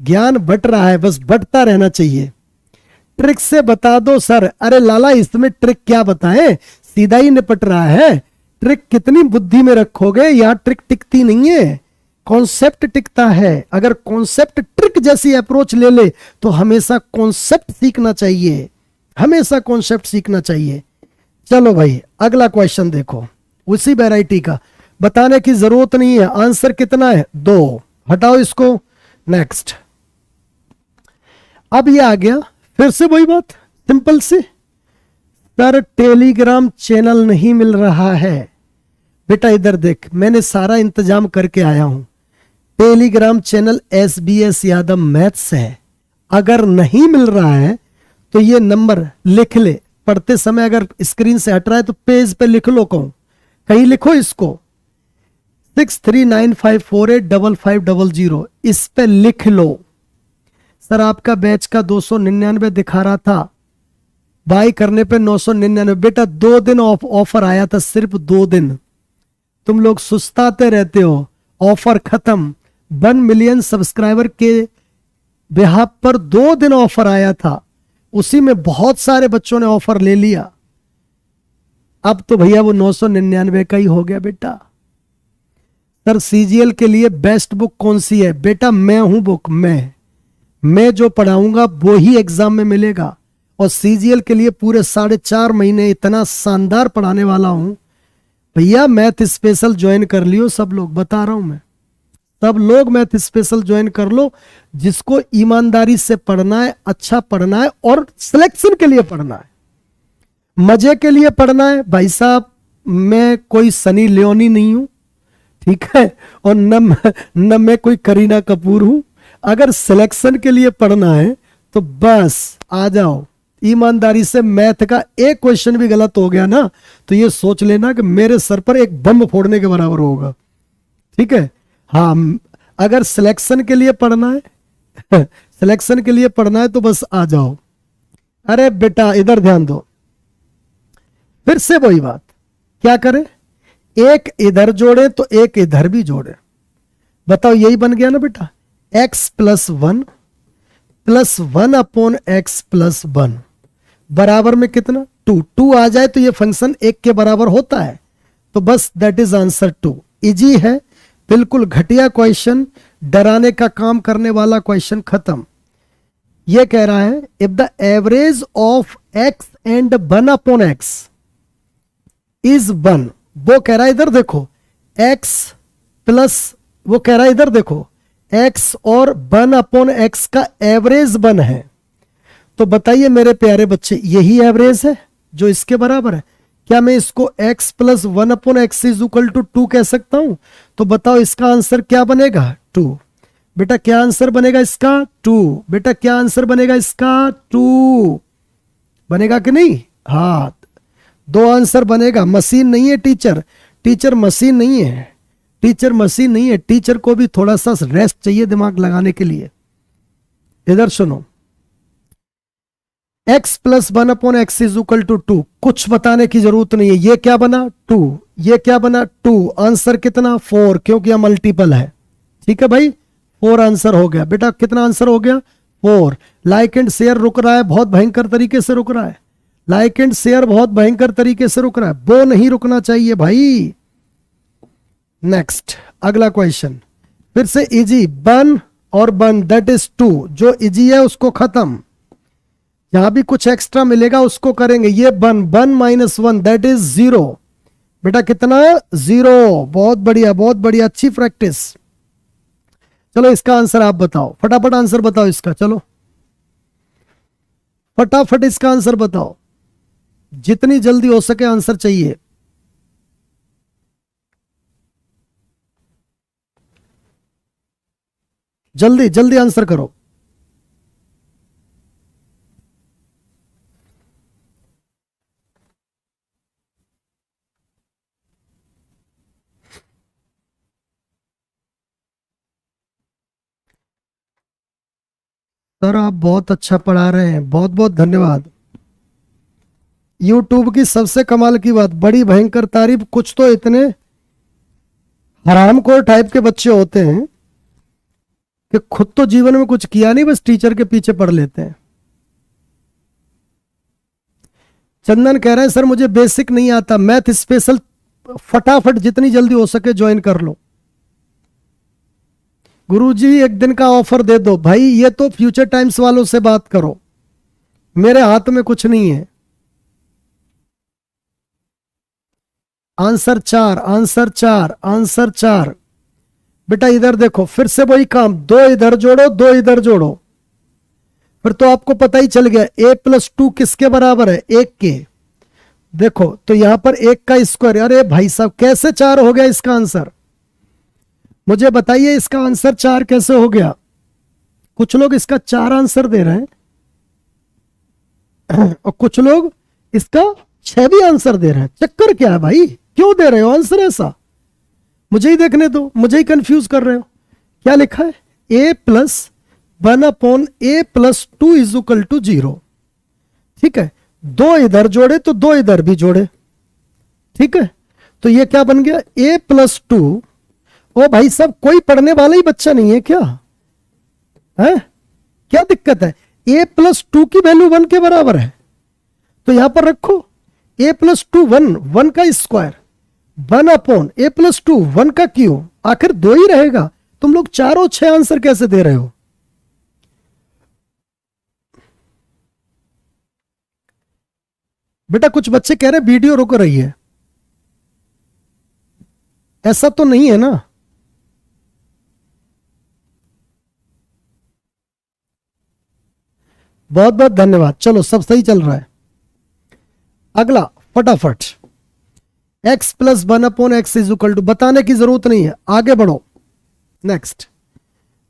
ज्ञान बट रहा है, बस बटता रहना चाहिए। ट्रिक से बता दो सर। अरे लाला इसमें ट्रिक क्या बताएं, सीधा ही निपट रहा है। ट्रिक कितनी बुद्धि में रखोगे, यहां ट्रिक टिकती नहीं है, कॉन्सेप्ट टिकता है। अगर कॉन्सेप्ट ट्रिक जैसी अप्रोच ले ले तो हमेशा कॉन्सेप्ट सीखना चाहिए, हमेशा कॉन्सेप्ट सीखना चाहिए। चलो भाई अगला क्वेश्चन देखो, उसी वैरायटी का, बताने की जरूरत नहीं है। आंसर कितना है, 2, हटाओ इसको। नेक्स्ट, अब ये आ गया फिर से वही बात, सिंपल से। सर टेलीग्राम चैनल नहीं मिल रहा है। बेटा इधर देख, मैंने सारा इंतजाम करके आया हूं। Telegram channel SBS Yadav maths है। अगर नहीं मिल रहा है तो ये नंबर लिख ले, पढ़ते समय अगर स्क्रीन से हट रहा है तो पेज पे लिख लो, कहूं कहीं लिखो इसको, 6395485500, इस पे लिख लो। सर आपका बैच का 299 दिखा रहा था, बाई करने पे 999। बेटा 2 दिन ऑफर आया था, सिर्फ 2 दिन। तुम लोग सुस्ताते रहते हो, ऑफर खत्म। 1 मिलियन सब्सक्राइबर के बिहाफ पर 2 दिन ऑफर आया था, उसी में बहुत सारे बच्चों ने ऑफर ले लिया। अब तो भैया वो 999 का ही हो गया बेटा। सर CGL के लिए बेस्ट बुक कौन सी है? बेटा मैं हूं बुक, मैं जो पढ़ाऊंगा वो ही एग्जाम में मिलेगा। और CGL के लिए पूरे 4.5 महीने इतना शानदार पढ़ाने वाला हूं भैया। मैथ स्पेशल ज्वाइन कर लियो सब लोग, बता रहा हूं मैं, सब लोग मैथ स्पेशल ज्वाइन कर लो। जिसको ईमानदारी से पढ़ना है, अच्छा पढ़ना है और सिलेक्शन के लिए पढ़ना है, मजे के लिए पढ़ना है। भाई साहब मैं कोई सनी लियोनी नहीं हूं, ठीक है, और न मैं कोई करीना कपूर हूं। अगर सिलेक्शन के लिए पढ़ना है तो बस आ जाओ। ईमानदारी से मैथ का एक क्वेश्चन भी गलत हो गया ना तो ये सोच लेना कि मेरे सर पर एक बम फोड़ने के बराबर होगा, ठीक है। हाँ अगर सिलेक्शन के लिए पढ़ना है सिलेक्शन के लिए पढ़ना है तो बस आ जाओ। अरे बेटा इधर ध्यान दो, फिर से वही बात, क्या करें, एक इधर जोड़े तो एक इधर भी जोड़े। बताओ यही बन गया ना बेटा, x + 1 + 1/x + 1 बराबर में कितना, 2। 2 आ जाए तो ये फंक्शन 1 के बराबर होता है, तो बस दैट इज आंसर 2। इजी है, बिल्कुल घटिया क्वेश्चन, डराने का काम करने वाला क्वेश्चन, खत्म। ये कह रहा है if the average of x and 1/x is 1, वो कह रहा है इधर देखो x प्लस, वो कह रहा है इधर देखो x और 1/x का एवरेज 1 है। तो बताइए मेरे प्यारे बच्चे, यही एवरेज है जो इसके बराबर है। क्या मैं इसको x + 1/x = 2 कह सकता हूं? तो बताओ इसका आंसर क्या बनेगा, 2। बेटा क्या आंसर बनेगा इसका, 2। बेटा क्या आंसर बनेगा इसका, 2 बनेगा कि नहीं? हाँ 2 आंसर बनेगा। मशीन नहीं है टीचर, टीचर मशीन नहीं है, टीचर मशीन नहीं है। टीचर को भी थोड़ा सा रेस्ट चाहिए दिमाग लगाने के लिए। इधर सुनो, x + 1/x = 2, कुछ बताने की जरूरत नहीं है। ये क्या बना, 2, ये क्या बना, 2। आंसर कितना, 4, क्योंकि यह मल्टीपल है, ठीक है भाई। 4 आंसर हो गया। बेटा कितना आंसर हो गया, 4। लाइक एंड शेयर रुक रहा है, बहुत भयंकर तरीके से रुक रहा है। लाइक एंड शेयर बहुत भयंकर तरीके से रुक रहा है, वो नहीं रुकना चाहिए भाई। नेक्स्ट अगला क्वेश्चन, फिर से इजी, 1 और 1 दैट इज 2। जो इजी है उसको खत्म, यहां भी कुछ एक्स्ट्रा मिलेगा उसको करेंगे। ये 1 -1 दैट इज 0। बेटा कितना, 0। बहुत बढ़िया, बहुत बढ़िया, अच्छी प्रैक्टिस। चलो इसका आंसर आप बताओ, फटाफट आंसर बताओ इसका, चलो फटाफट इसका आंसर बताओ, जितनी जल्दी हो सके आंसर चाहिए। जल्दी जल्दी आंसर करो। सर आप बहुत अच्छा पढ़ा रहे हैं, बहुत बहुत धन्यवाद। यूट्यूब की सबसे कमाल की बात, बड़ी भयंकर तारीफ, कुछ तो इतने हरामखोर टाइप के बच्चे होते हैं कि खुद तो जीवन में कुछ किया नहीं, बस टीचर के पीछे पड़ लेते हैं। चंदन कह रहे हैं सर मुझे बेसिक नहीं आता, मैथ स्पेशल फटाफट जितनी जल्दी हो सके ज्वाइन कर लो। गुरुजी एक दिन का ऑफर दे दो। भाई ये तो फ्यूचर टाइम्स वालों से बात करो, मेरे हाथ में कुछ नहीं है। Answer 4, answer 4, answer 4। बेटा इधर देखो, फिर से वही काम, 2 इधर जोड़ो 2 इधर जोड़ो, फिर तो आपको पता ही चल गया a+2 किसके बराबर है, 1 के। देखो तो यहां पर 1 का स्क्वायर, अरे भाई साहब कैसे 4 हो गया इसका आंसर, मुझे बताइए इसका आंसर 4 कैसे हो गया। कुछ लोग इसका 4 आंसर दे रहे हैं और कुछ लोग इसका 6 भी आंसर दे रहे हैं। चक्कर क्या है भाई, क्यों दे रहे हो आंसर ऐसा, मुझे ही देखने दो, मुझे ही कंफ्यूज कर रहे हो। क्या लिखा है, a+1/a+2 = 0। ठीक है, 2 इधर जोड़े तो 2 इधर भी जोड़े, ठीक है, तो ये क्या बन गया a+2। ओ भाई साहब कोई पढ़ने वाला ही बच्चा नहीं है क्या है, क्या दिक्कत है, a+2 की वैल्यू 1 के बराबर है, तो यहां पर रखो a+2 1 का स्क्वायर 1/a+2 1 का क्यूब, आखिर 2 ही रहेगा। तुम लोग 4 और 6 आंसर कैसे दे रहे हो। बेटा कुछ बच्चे कह रहे वीडियो रुक रही है, ऐसा तो नहीं है ना। बहुत बहुत धन्यवाद, चलो सब सही चल रहा है। अगला फटाफट, x+1/x = बताने की जरूरत नहीं है, आगे बढ़ो। नेक्स्ट,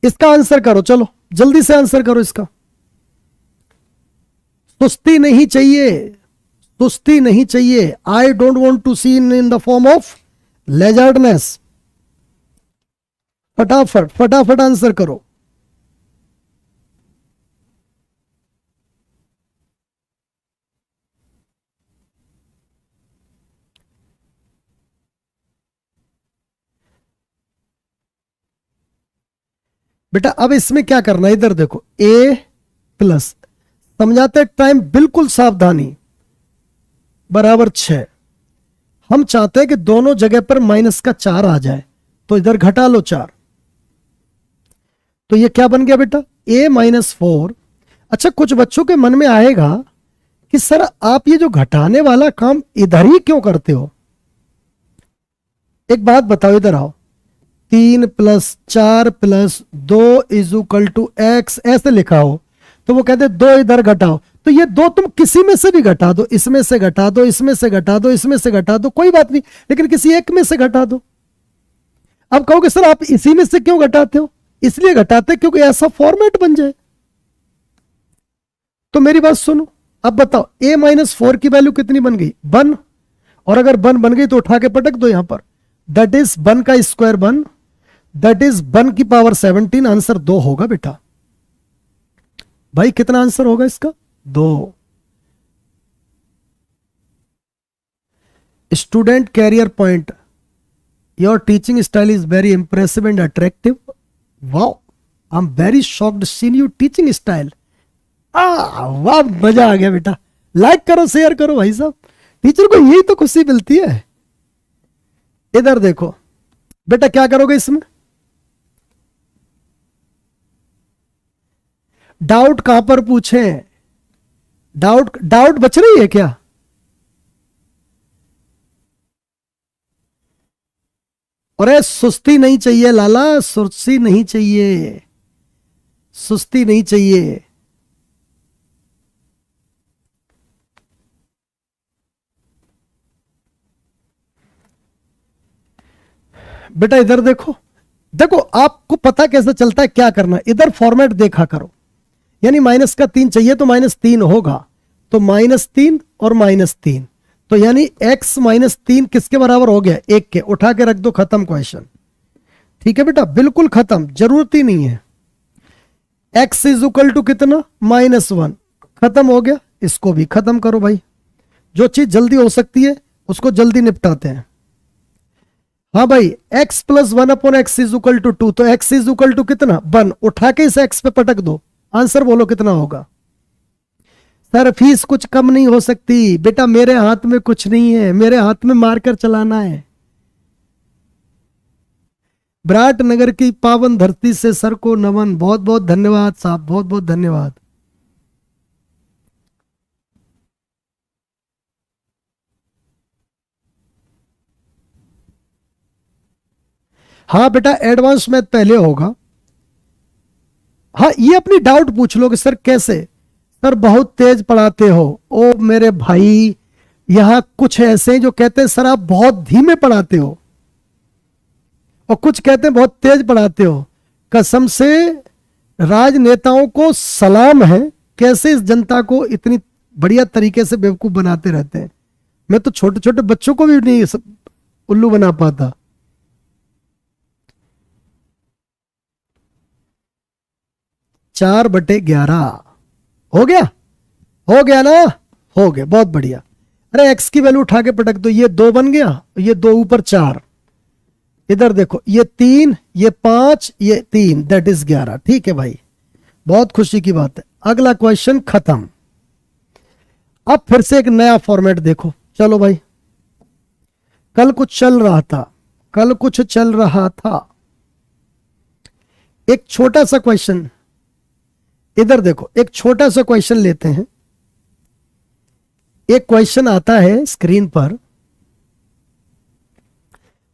इसका आंसर करो, चलो जल्दी से आंसर करो इसका। सुस्ती नहीं चाहिए, सुस्ती नहीं चाहिए। I don't want to see in the form of lazardness. फटाफट फटाफट आंसर करो। बेटा अब इसमें क्या करना है, इधर देखो a+, समझाते टाइम बिल्कुल सावधानी, बराबर 6। हम चाहते हैं कि दोनों जगह पर -4 आ जाए, तो इधर घटा लो 4, तो ये क्या बन गया बेटा a-4। अच्छा कुछ बच्चों के मन में आएगा कि सर आप ये जो घटाने वाला काम इधर ही क्यों करते हो। एक बात बताओ, इधर आओ, 3 + 4 + 2 = x ऐसे लिखा हो, तो वो कहते 2 इधर घटाओ, तो ये 2 तुम किसी में से भी घटा दो, इसमें से घटा दो, इसमें से घटा दो, इसमें से घटा दो, कोई बात नहीं, लेकिन किसी एक में से घटा दो। अब कहोगे सर आप इसी में से क्यों घटाते हो, इसलिए घटाते क्योंकि ऐसा फॉर्मेट बन जाए। तो मेरी बात सुनो, अब बताओ a-4 की वैल्यू कितनी बन गई 1, और अगर 1 बन गई तो उठा के पटक दो यहां पर, दैट इज 1 का स्क्वायर 1, दैट इज 1⁻17। आंसर 2 होगा बेटा। भाई कितना आंसर होगा इसका, 2। Student career point, your teaching style is very impressive and attractive. Wow, I am very shocked seen you teaching style. वाह मजा आ गया बेटा, लाइक करो शेयर करो भाई साहब, टीचर को यही तो खुशी मिलती है। इधर देखो बेटा क्या करोगे इसमें, डाउट कहां पर पूछे, डाउट बच रही है क्या। अरे सुस्ती नहीं चाहिए लाला, सुस्ती नहीं चाहिए, सुस्ती नहीं चाहिए। बेटा इधर देखो, देखो आपको पता कैसे चलता है क्या करना, इधर फॉर्मेट देखा करो, यानी -3 चाहिए तो -3 होगा, तो -3 और -3, तो यानी x -3 किसके बराबर हो गया, 1 के। उठा के रख दो, खत्म क्वेश्चन। ठीक है बेटा, बिल्कुल खत्म, जरूरत ही नहीं है। x = कितना -1, खत्म हो गया। इसको भी खत्म करो भाई, जो चीज जल्दी हो सकती है उसको जल्दी निपटाते हैं। हाँ भाई, x + 1/x = 2, तो x = कितना 1, उठा के इस x पे पटक दो, आंसर बोलो कितना होगा। सर फीस कुछ कम नहीं हो सकती। बेटा मेरे हाथ में कुछ नहीं है, मेरे हाथ में मारकर चलाना है। विराटनगर की पावन धरती से सर को नमन। बहुत बहुत धन्यवाद साहब, बहुत बहुत धन्यवाद। हाँ बेटा एडवांस मैथ पहले होगा। हाँ ये अपनी डाउट पूछ लो कि सर कैसे। सर बहुत तेज पढ़ाते हो। ओ मेरे भाई, यहां कुछ ऐसे जो कहते हैं सर आप बहुत धीमे पढ़ाते हो, और कुछ कहते हैं बहुत तेज पढ़ाते हो। कसम से राजनेताओं को सलाम है, कैसे इस जनता को इतनी बढ़िया तरीके से बेवकूफ बनाते रहते हैं। मैं तो छोटे छोटे बच्चों को भी नहीं उल्लू बना पाता। चार बटे 11 हो गया, हो गया ना, हो गया, बहुत बढ़िया। अरे एक्स की वैल्यू उठा के पटक दो, ये 2 बन गया, ये 2 ऊपर 4, इधर देखो ये 3, ये 5, ये 3, दैट इज 11। ठीक है भाई, बहुत खुशी की बात है। अगला क्वेश्चन खत्म। अब फिर से एक नया फॉर्मेट देखो। चलो भाई, कल कुछ चल रहा था, कल कुछ चल रहा था। एक छोटा सा क्वेश्चन इधर देखो, एक छोटा सा क्वेश्चन लेते हैं। एक क्वेश्चन आता है स्क्रीन पर,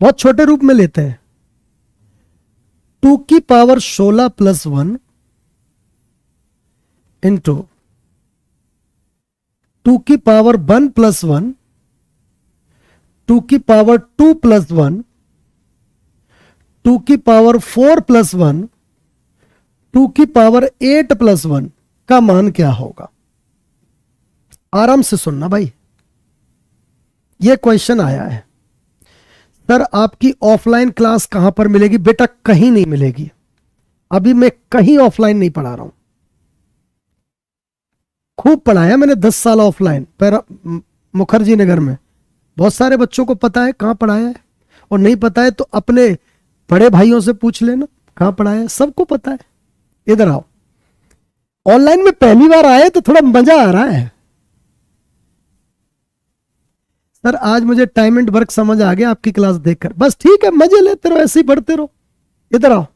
बहुत छोटे रूप में लेते हैं। 2 की पावर 16 प्लस 1 इंटू 2 की पावर 1 प्लस 1, 2 की पावर 2 प्लस 1, 2 की पावर 4 प्लस 1, 2 की पावर 8 प्लस 1 का मान क्या होगा? आराम से सुनना भाई, यह क्वेश्चन आया है। सर आपकी ऑफलाइन क्लास कहां पर मिलेगी? बेटा कहीं नहीं मिलेगी, अभी मैं कहीं ऑफलाइन नहीं पढ़ा रहा हूं। खूब पढ़ाया मैंने 10 साल ऑफलाइन, पर मुखर्जी नगर में। बहुत सारे बच्चों को पता है कहां पढ़ाया है, और नहीं पता है तो अपने बड़े भाइयों से पूछ लेना कहां पढ़ाया है, सबको पता है। इधर आओ, ऑनलाइन में पहली बार आए तो थोड़ा मजा आ रहा है। सर आज मुझे टाइम एंड वर्क समझ आ गया आपकी क्लास देखकर। बस ठीक है, मजे लेते रहो, ऐसे ही पढ़ते रहो। इधर आओ,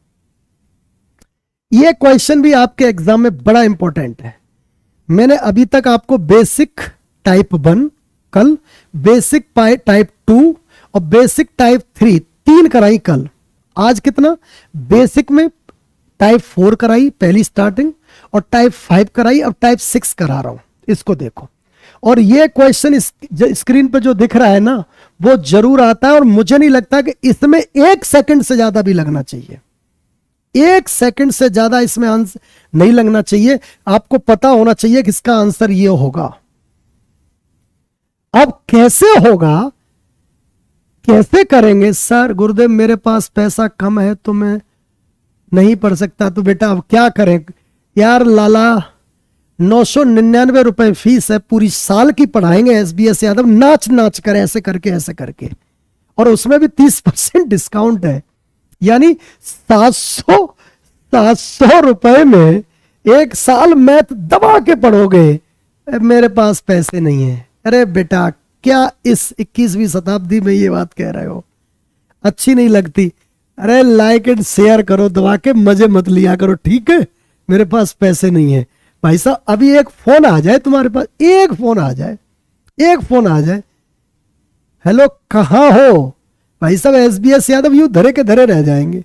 ये क्वेश्चन भी आपके एग्जाम में बड़ा इंपॉर्टेंट है। मैंने अभी तक आपको बेसिक टाइप 1 कल, बेसिक टाइप 2 और बेसिक टाइप 3 3 कराई कल। आज कितना? बेसिक में टाइप 4 कराई पहली स्टार्टिंग, और टाइप 5 कराई, अब टाइप 6 करा रहा हूं। इसको देखो, और ये क्वेश्चन स्क्रीन पे जो दिख रहा है ना, वो जरूर आता है, और मुझे नहीं लगता कि इसमें 1 सेकंड से ज्यादा भी लगना चाहिए। 1 सेकंड से ज्यादा इसमें आंसर नहीं लगना चाहिए। आपको पता होना चाहिए कि इसका आंसर ये होगा। अब कैसे होगा, कैसे करेंगे? सर गुरुदेव मेरे पास पैसा कम है तो मैं नहीं पढ़ सकता, तो बेटा अब क्या करें? यार लाला 999 रुपए फीस है, पूरी साल की पढ़ाएंगे SBS यादव, नाच नाच कर ऐसे करके ऐसे करके, और उसमें भी 30% डिस्काउंट है, यानी 700 रुपए में 1 साल मैथ दबा के पढ़ोगे। मेरे पास पैसे नहीं है। अरे बेटा क्या इस 21वीं शताब्दी में ये बात कह रहे हो? अच्छी नहीं लगती। अरे लाइक एंड शेयर करो, दबा के मजे मत लिया करो, ठीक है? मेरे पास पैसे नहीं है भाई साहब। अभी एक फोन आ जाए तुम्हारे पास, एक फोन आ जाए, एक फोन आ जाए, हेलो कहां हो भाई साहब, SBS यादव, यूं धरे के धरे रह जाएंगे।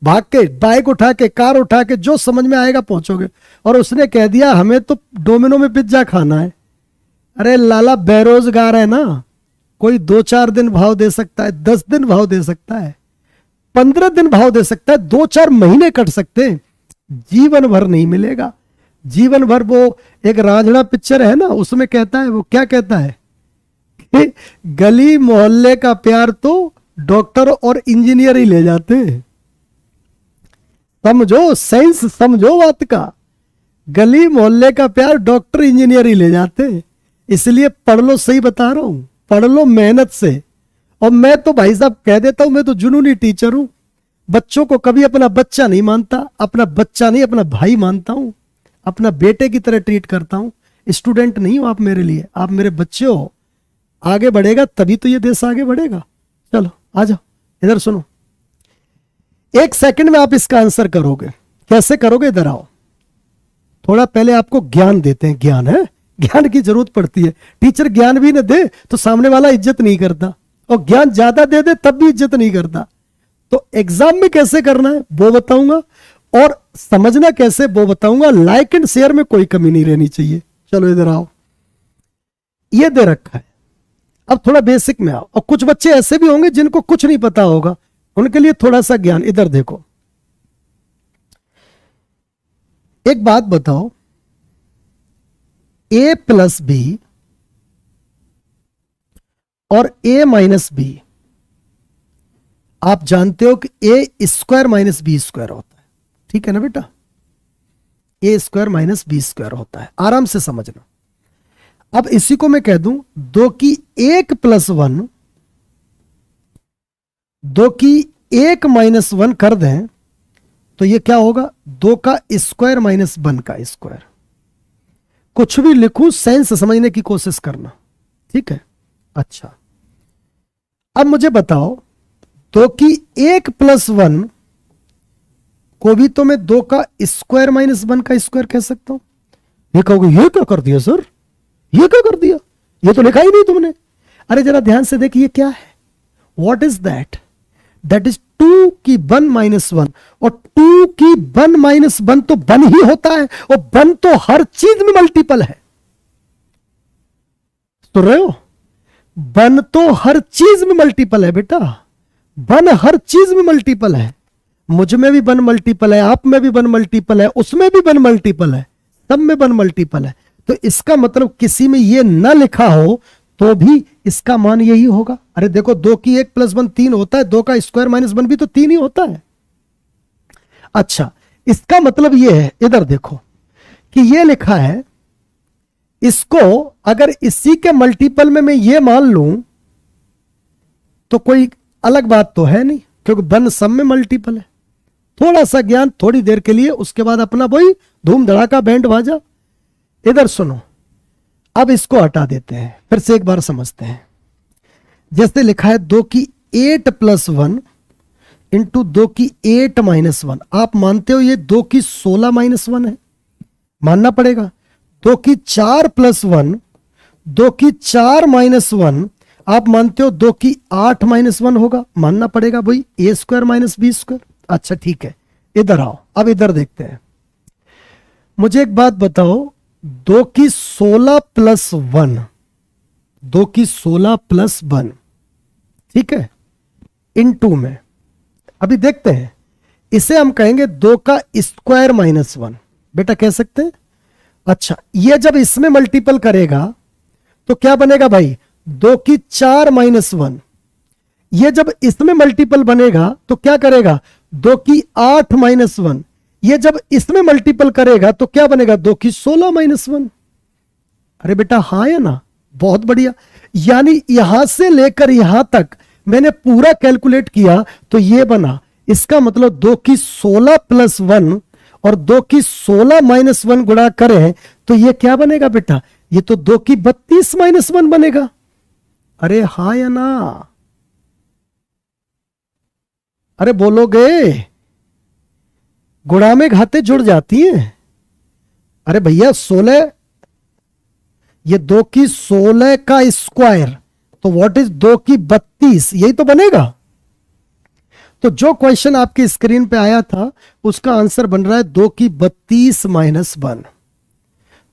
भाग के बाइक उठा के, कार उठा के, जो समझ में आएगा पहुंचोगे। और उसने कह दिया हमें तो डोमिनो में पिज्जा खाना है। अरे लाला बेरोजगार है ना, कोई 2-4 दिन भाव दे सकता है, 10 दिन भाव दे सकता है, 15 दिन भाव दे सकता है, 2-4 महीने कट सकते हैं, जीवन भर नहीं मिलेगा। जीवन भर वो एक रांझना पिक्चर है ना, उसमें कहता है, वो क्या कहता है कि गली मोहल्ले का प्यार तो डॉक्टर और इंजीनियर ही ले जाते हैं। समझो, सेंस समझो बात का। गली मोहल्ले का प्यार डॉक्टर इंजीनियर ही ले जाते हैं। इसलिए पढ़ लो, सही बता रहा हूं, पढ़ लो मेहनत से। और मैं तो भाई साहब कह देता हूं, मैं तो जुनूनी टीचर हूं। बच्चों को कभी अपना बच्चा नहीं मानता, अपना बच्चा नहीं अपना भाई मानता हूं, अपना बेटे की तरह ट्रीट करता हूं। स्टूडेंट नहीं हो आप मेरे लिए, आप मेरे बच्चे हो। आगे बढ़ेगा तभी तो ये देश आगे बढ़ेगा। चलो आ जाओ, इधर सुनो। 1 सेकंड में आप इसका आंसर करोगे। कैसे करोगे, इधर आओ। थोड़ा पहले आपको ज्ञान देते हैं। ज्ञान है, ज्ञान की जरूरत पड़ती है। टीचर ज्ञान भी न दे तो सामने वाला इज्जत नहीं करता, और ज्ञान ज्यादा दे दे तब भी इज्जत नहीं करता। तो एग्जाम में कैसे करना है वो बताऊंगा, और समझना कैसे वो बताऊंगा। लाइक एंड शेयर में कोई कमी नहीं रहनी चाहिए। चलो इधर आओ, ये दे रखा है। अब थोड़ा बेसिक में आओ। और कुछ बच्चे ऐसे भी होंगे जिनको कुछ नहीं पता होगा, उनके लिए थोड़ा सा ज्ञान। इधर देखो, एक बात बताओ, a प्लस बी और a माइनस बी, आप जानते हो कि a square minus B square होता है, ठीक है ना बेटा? a square minus B square होता है, आराम से समझना। अब इसी को मैं कह दूं 2 की 1 प्लस 1, 2 की 1 माइनस 1 कर दें तो ये क्या होगा? 2 का स्क्वायर माइनस 1 का स्क्वायर। कुछ भी लिखूं सेंस समझने की कोशिश करना, ठीक है? अच्छा, अब मुझे बताओ 2 की 1 प्लस 1 को भी तो मैं 2 का स्क्वायर माइनस 1 का स्क्वायर कह सकता हूं। ये कहोगे ये क्या कर दिया सर, ये क्या कर दिया, ये तो लिखा ही नहीं तुमने। अरे जरा ध्यान से देखिए क्या है। What is that? That is 2 की 1 माइनस 1, और 2 की 1 माइनस 1 तो 1 ही होता है, और 1 तो हर चीज में मल्टीपल है। सुन रहे हो? 1 तो हर चीज में मल्टीपल है बेटा, 1 हर चीज में मल्टीपल है। मुझ में भी 1 मल्टीपल है, आप में भी 1 मल्टीपल है, उसमें भी 1 मल्टीपल है, सब में 1 मल्टीपल है। तो इसका मतलब किसी में ये ना लिखा हो तो भी इसका मान यही होगा। अरे देखो 2 की 1 प्लस 1 3 होता है, 2 का स्क्वायर माइनस 1 भी तो 3 ही होता है। अच्छा, इसका मतलब ये है, इधर देखो कि ये लिखा है, इसको अगर इसी के मल्टीपल में मैं ये मान लूं तो कोई अलग बात तो है नहीं, क्योंकि 1 सब में मल्टीपल है। थोड़ा सा ज्ञान थोड़ी देर के लिए, उसके बाद अपना वही धूम धड़ाका बैंड बाजा। इधर सुनो, अब इसको हटा देते हैं, फिर से एक बार समझते हैं। जैसे लिखा है 2 की 8 प्लस 1 इंटू 2 की 8 माइनस 1। आप मानते हो ये 2 की 16 माइनस 1 है? मानना पड़ेगा। 2 की 4 प्लस 1, 2 की 4 माइनस 1, आप मानते हो 2 की 8 माइनस 1 होगा? मानना पड़ेगा भाई a square minus B square. अच्छा ठीक है, इधर आओ, अब इधर देखते हैं। मुझे एक बात बताओ, 2 की 16 प्लस 1, 2 की 16 प्लस 1, ठीक है, इन 2 में। अभी देखते हैं, इसे हम कहेंगे 2 का स्क्वायर माइनस 1, बेटा कह सकते हैं। अच्छा, ये जब इसमें मल्टीपल करेगा तो क्या बनेगा भाई? 2 की 4 माइनस 1। ये जब इसमें मल्टीपल बनेगा तो क्या करेगा? 2 की 8 माइनस 1। ये जब इसमें मल्टीपल करेगा तो क्या बनेगा? 2 की 16 माइनस 1। अरे बेटा हाँ या ना? बहुत बढ़िया। यानी यहां से लेकर यहां तक मैंने पूरा कैलकुलेट किया तो ये बना। इसका मतलब 2 की 16 प्लस 1 और 2 की 16 माइनस 1 गुणा करें तो ये क्या बनेगा बेटा? ये तो 2 की 32 माइनस 1 बनेगा। अरे हाँ या ना? अरे बोलोगे? गुणा में घाते जुड़ जाती हैं। अरे भैया 16, ये 2 की 16 का स्क्वायर, तो व्हाट इज 2 की 32, यही तो बनेगा। तो जो क्वेश्चन आपकी स्क्रीन पे आया था उसका आंसर बन रहा है 2 की 32 माइनस 1,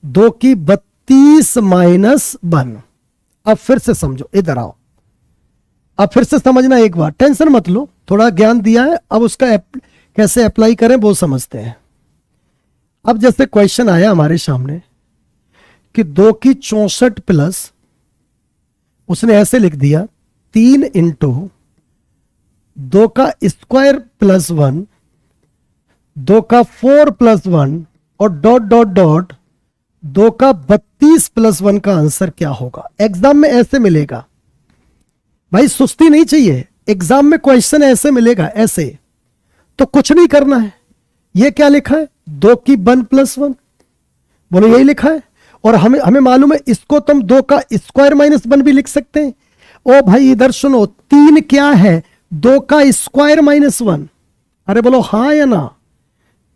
2 की 32 माइनस 1। अब फिर से समझो, इधर आओ, अब फिर से समझना एक बार, टेंशन मत लो, थोड़ा ज्ञान दिया है, अब उसका कैसे अप्लाई करें वो समझते हैं। अब जैसे क्वेश्चन आया हमारे सामने कि 2 की 64 प्लस, उसने ऐसे लिख दिया 3 इंटू 2 का स्क्वायर प्लस 1, 2 का 4 प्लस 1 और डॉट डॉट डॉट 2 का 32 प्लस 1 का आंसर क्या होगा? एग्जाम में ऐसे मिलेगा भाई, सुस्ती नहीं चाहिए। एग्जाम में क्वेश्चन ऐसे मिलेगा, ऐसे। तो कुछ नहीं करना है। ये क्या लिखा है? 2 की 1 प्लस 1, बोलो यही लिखा है। और हमें हमें मालूम है इसको तुम 2 का स्क्वायर माइनस 1 भी लिख सकते हैं। ओ भाई इधर सुनो, 3 क्या है? 2 का स्क्वायर माइनस 1। अरे बोलो हाँ या ना?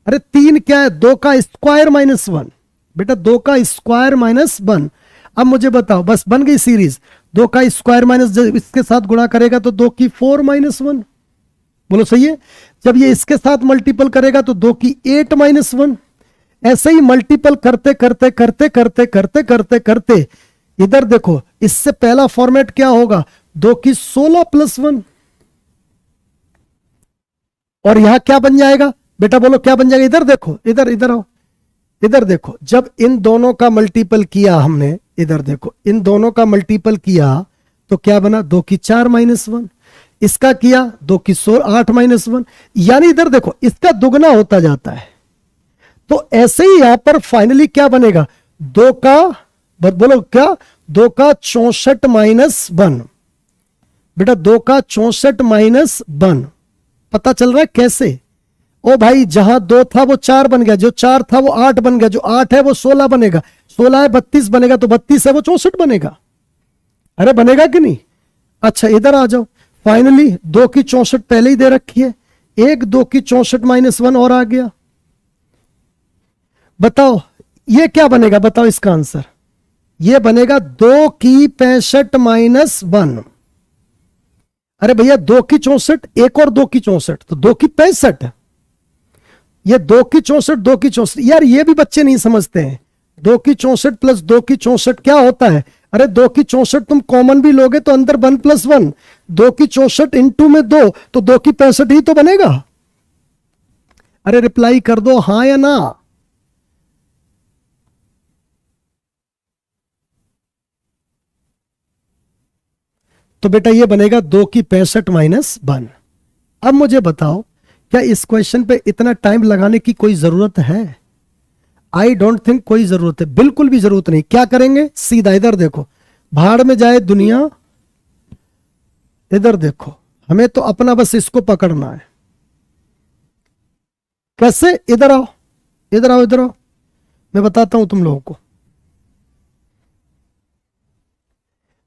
अरे 3 क्या है? 2 का स्क्वायर माइनस 1। बेटा 2 का स्क्वायर माइनस 1। अब मुझे बताओ, बस बन गई सीरीज। 2 का स्क्वायर माइनस इसके साथ गुणा करेगा तो 2 की 4 माइनस 1। बोलो सही है। जब ये इसके साथ मल्टीपल करेगा तो 2 की 8 माइनस 1। ऐसे ही मल्टीपल करते करते करते करते करते करते करते इधर देखो, इससे पहला फॉर्मेट क्या होगा? 2 की 16 प्लस 1। और यहां क्या बन जाएगा? बेटा बोलो क्या बन जाएगा? इधर देखो, इधर इधर आओ, इधर देखो। जब इन दोनों का मल्टीपल किया हमने, इधर देखो, इन दोनों का मल्टीपल किया तो क्या बना? 2 की 4 माइनस 1। इसका किया 2 की 8 माइनस 1। यानी इधर देखो, इसका दुगना होता जाता है। तो ऐसे ही यहां पर फाइनली क्या बनेगा? 2 का बोलो क्या? 2 का 64 माइनस 1। बेटा 2 का 64 माइनस 1 पता चल रहा है कैसे? ओ भाई जहां 2 था वो 4 बन गया, जो 4 था वो 8 बन गया, जो 8 है वो 16 बनेगा, 16 है 32 बनेगा, तो 32 है वो 64 बनेगा। अरे बनेगा कि नहीं? अच्छा इधर आ जाओ। फाइनली 2 की 64 पहले ही दे रखी है, एक 2 की 64 माइनस 1 और आ गया। बताओ ये क्या बनेगा? बताओ इसका आंसर। ये बनेगा 2 की 65 माइनस 1। अरे भैया 2 की 64, एक और 2 की 64, तो 2 की 65। ये 2 की 64, 2 की 64, यार ये भी बच्चे नहीं समझते हैं। 2 की 64 प्लस 2 की 64 क्या होता है? अरे 2 की 64 तुम कॉमन भी लोगे तो अंदर 1 प्लस 1, 2 की 64 इंटू में 2, तो 2 की 65 ही तो बनेगा। अरे रिप्लाई कर दो हाँ या ना। तो बेटा ये बनेगा 2 की 65 माइनस 1। अब मुझे बताओ, क्या इस क्वेश्चन पे इतना टाइम लगाने की कोई जरूरत है? आई डोंट थिंक कोई जरूरत है, बिल्कुल भी जरूरत नहीं। क्या करेंगे? सीधा इधर देखो, भाड़ में जाए दुनिया। इधर देखो, हमें तो अपना बस इसको पकड़ना है। कैसे? इधर आओ, इधर आओ, इधर आओ, मैं बताता हूं तुम लोगों को।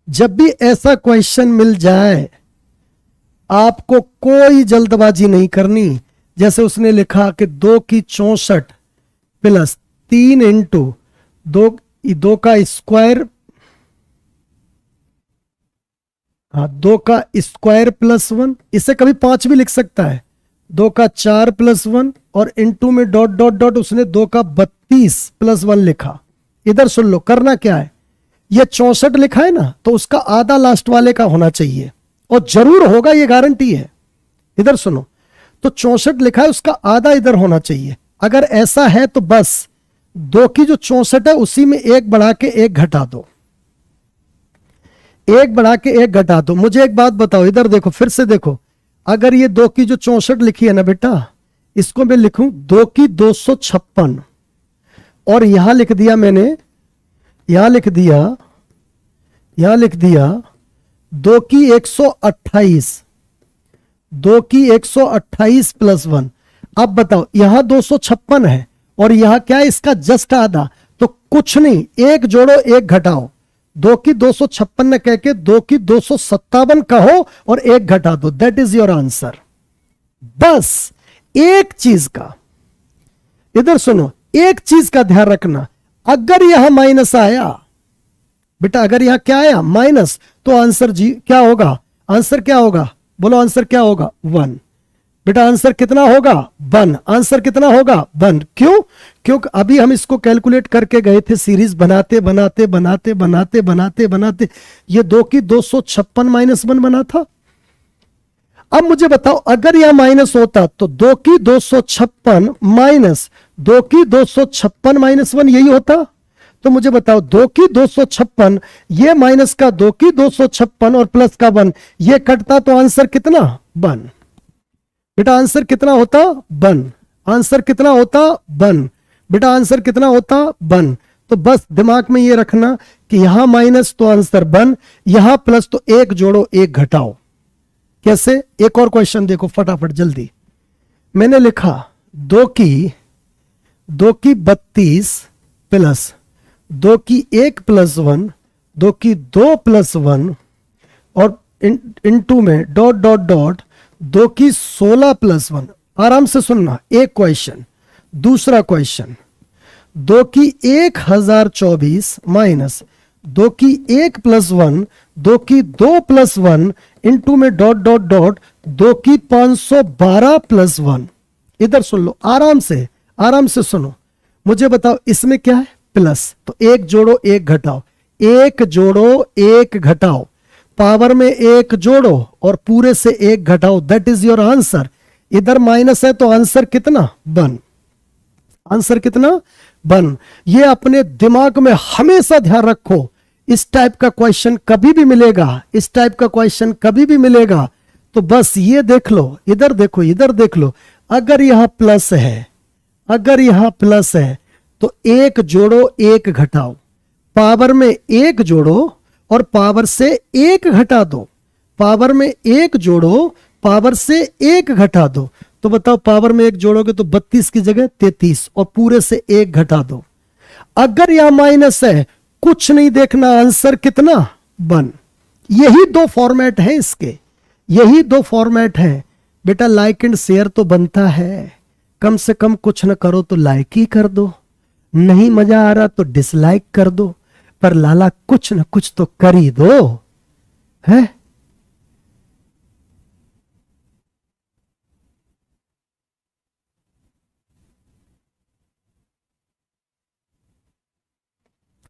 जब भी ऐसा क्वेश्चन मिल जाए, आपको कोई जल्दबाजी नहीं करनी। जैसे उसने लिखा कि 2 की 64 प्लस 3 इंटू 2 का स्क्वायर, हाँ 2 का स्क्वायर प्लस 1, इसे कभी 5 भी लिख सकता है। 2 का 4 प्लस 1 और इंटू में डॉट डॉट डॉट उसने 2 का 32 प्लस 1 लिखा। इधर सुन लो, करना क्या है? ये 64 लिखा है ना, तो उसका आधा लास्ट वाले का होना चाहिए, और जरूर होगा, ये गारंटी है। इधर सुनो, तो 64 लिखा है, उसका आधा इधर होना चाहिए। अगर ऐसा है तो बस 2 की जो 64 है उसी में 1 बढ़ा के 1 घटा दो, 1 बढ़ा के 1 घटा दो। मुझे एक बात बताओ, इधर देखो, फिर से देखो, अगर ये 2 की जो 64 लिखी है ना बेटा, इसको मैं लिखूं 2 की 256, और यहां लिख दिया मैंने, यहां लिख दिया 2 की 128, 2 की 128 प्लस 1। अब बताओ, यहां 256 है और यहां क्या है? इसका जस्ट आधा, तो कुछ नहीं, 1 जोड़ो 1 घटाओ। 2 की 256 न कह के 2 की 257 कहो और 1 घटा दो, दैट इज योर आंसर। बस एक चीज का, इधर सुनो, एक चीज का ध्यान रखना, अगर यहां माइनस आया बेटा, अगर यहां क्या आया? माइनस, तो आंसर जी क्या होगा? आंसर क्या होगा? बोलो आंसर क्या होगा? 1। बेटा आंसर कितना होगा? 1। आंसर कितना होगा? 1। क्यों? क्योंकि अभी हम इसको कैलकुलेट करके गए थे, सीरीज बनाते बनाते बनाते बनाते बनाते बनाते ये 2 की 256 माइनस 1 बना था। अब मुझे बताओ, अगर यह माइनस होता तो 2 की 256 माइनस 2 की 256 माइनस 1 यही होता। तो मुझे बताओ 2 की 256, ये माइनस का 2 की 256 और प्लस का 1, ये कटता तो आंसर कितना? 1। बेटा आंसर कितना होता? 1। आंसर कितना होता? 1। बेटा आंसर कितना होता? 1। तो बस दिमाग में ये रखना कि यहां माइनस तो आंसर 1, यहां प्लस तो 1 जोड़ो 1 घटाओ। कैसे? एक और क्वेश्चन देखो फटाफट जल्दी। मैंने लिखा 2 की 32 प्लस 2 की 1 + 1, 2 की 2 + 1 और इनटू में डॉट डॉट डॉट 2 की 16 + 1। आराम से सुनना, एक क्वेश्चन। दूसरा क्वेश्चन, 2 की 1024 माइनस 2 की 1 + 1, 2 की 2 + 1 इनटू में डॉट डॉट डॉट 2 की 512 + 1। इधर सुन लो, आराम से सुनो। मुझे बताओ इसमें क्या है? प्लस। तो एक जोड़ो एक घटाओ, एक जोड़ो एक घटाओ, पावर में एक जोड़ो और पूरे से एक घटाओ, दैट इज योर आंसर। इधर माइनस है तो आंसर कितना? 1। आंसर कितना? 1। ये अपने दिमाग में हमेशा ध्यान रखो। इस टाइप का क्वेश्चन कभी भी मिलेगा, इस टाइप का क्वेश्चन कभी भी मिलेगा तो बस ये देख लो, इधर देखो, इधर देख लो। अगर यहां प्लस है, अगर यहां प्लस है तो एक जोड़ो एक घटाओ, पावर में एक जोड़ो और पावर से एक घटा दो, पावर में एक जोड़ो पावर से एक घटा दो। तो बताओ पावर में एक जोड़ोगे तो 32 की जगह 33 और पूरे से एक घटा दो। अगर यहां माइनस है, कुछ नहीं देखना, आंसर कितना? 1। यही दो फॉर्मेट है इसके, यही दो फॉर्मेट है बेटा। लाइक एंड शेयर तो बनता है, कम से कम कुछ न करो तो लाइक ही कर दो, नहीं मजा आ रहा तो डिसलाइक कर दो, पर लाला कुछ न कुछ तो कर ही दो, है?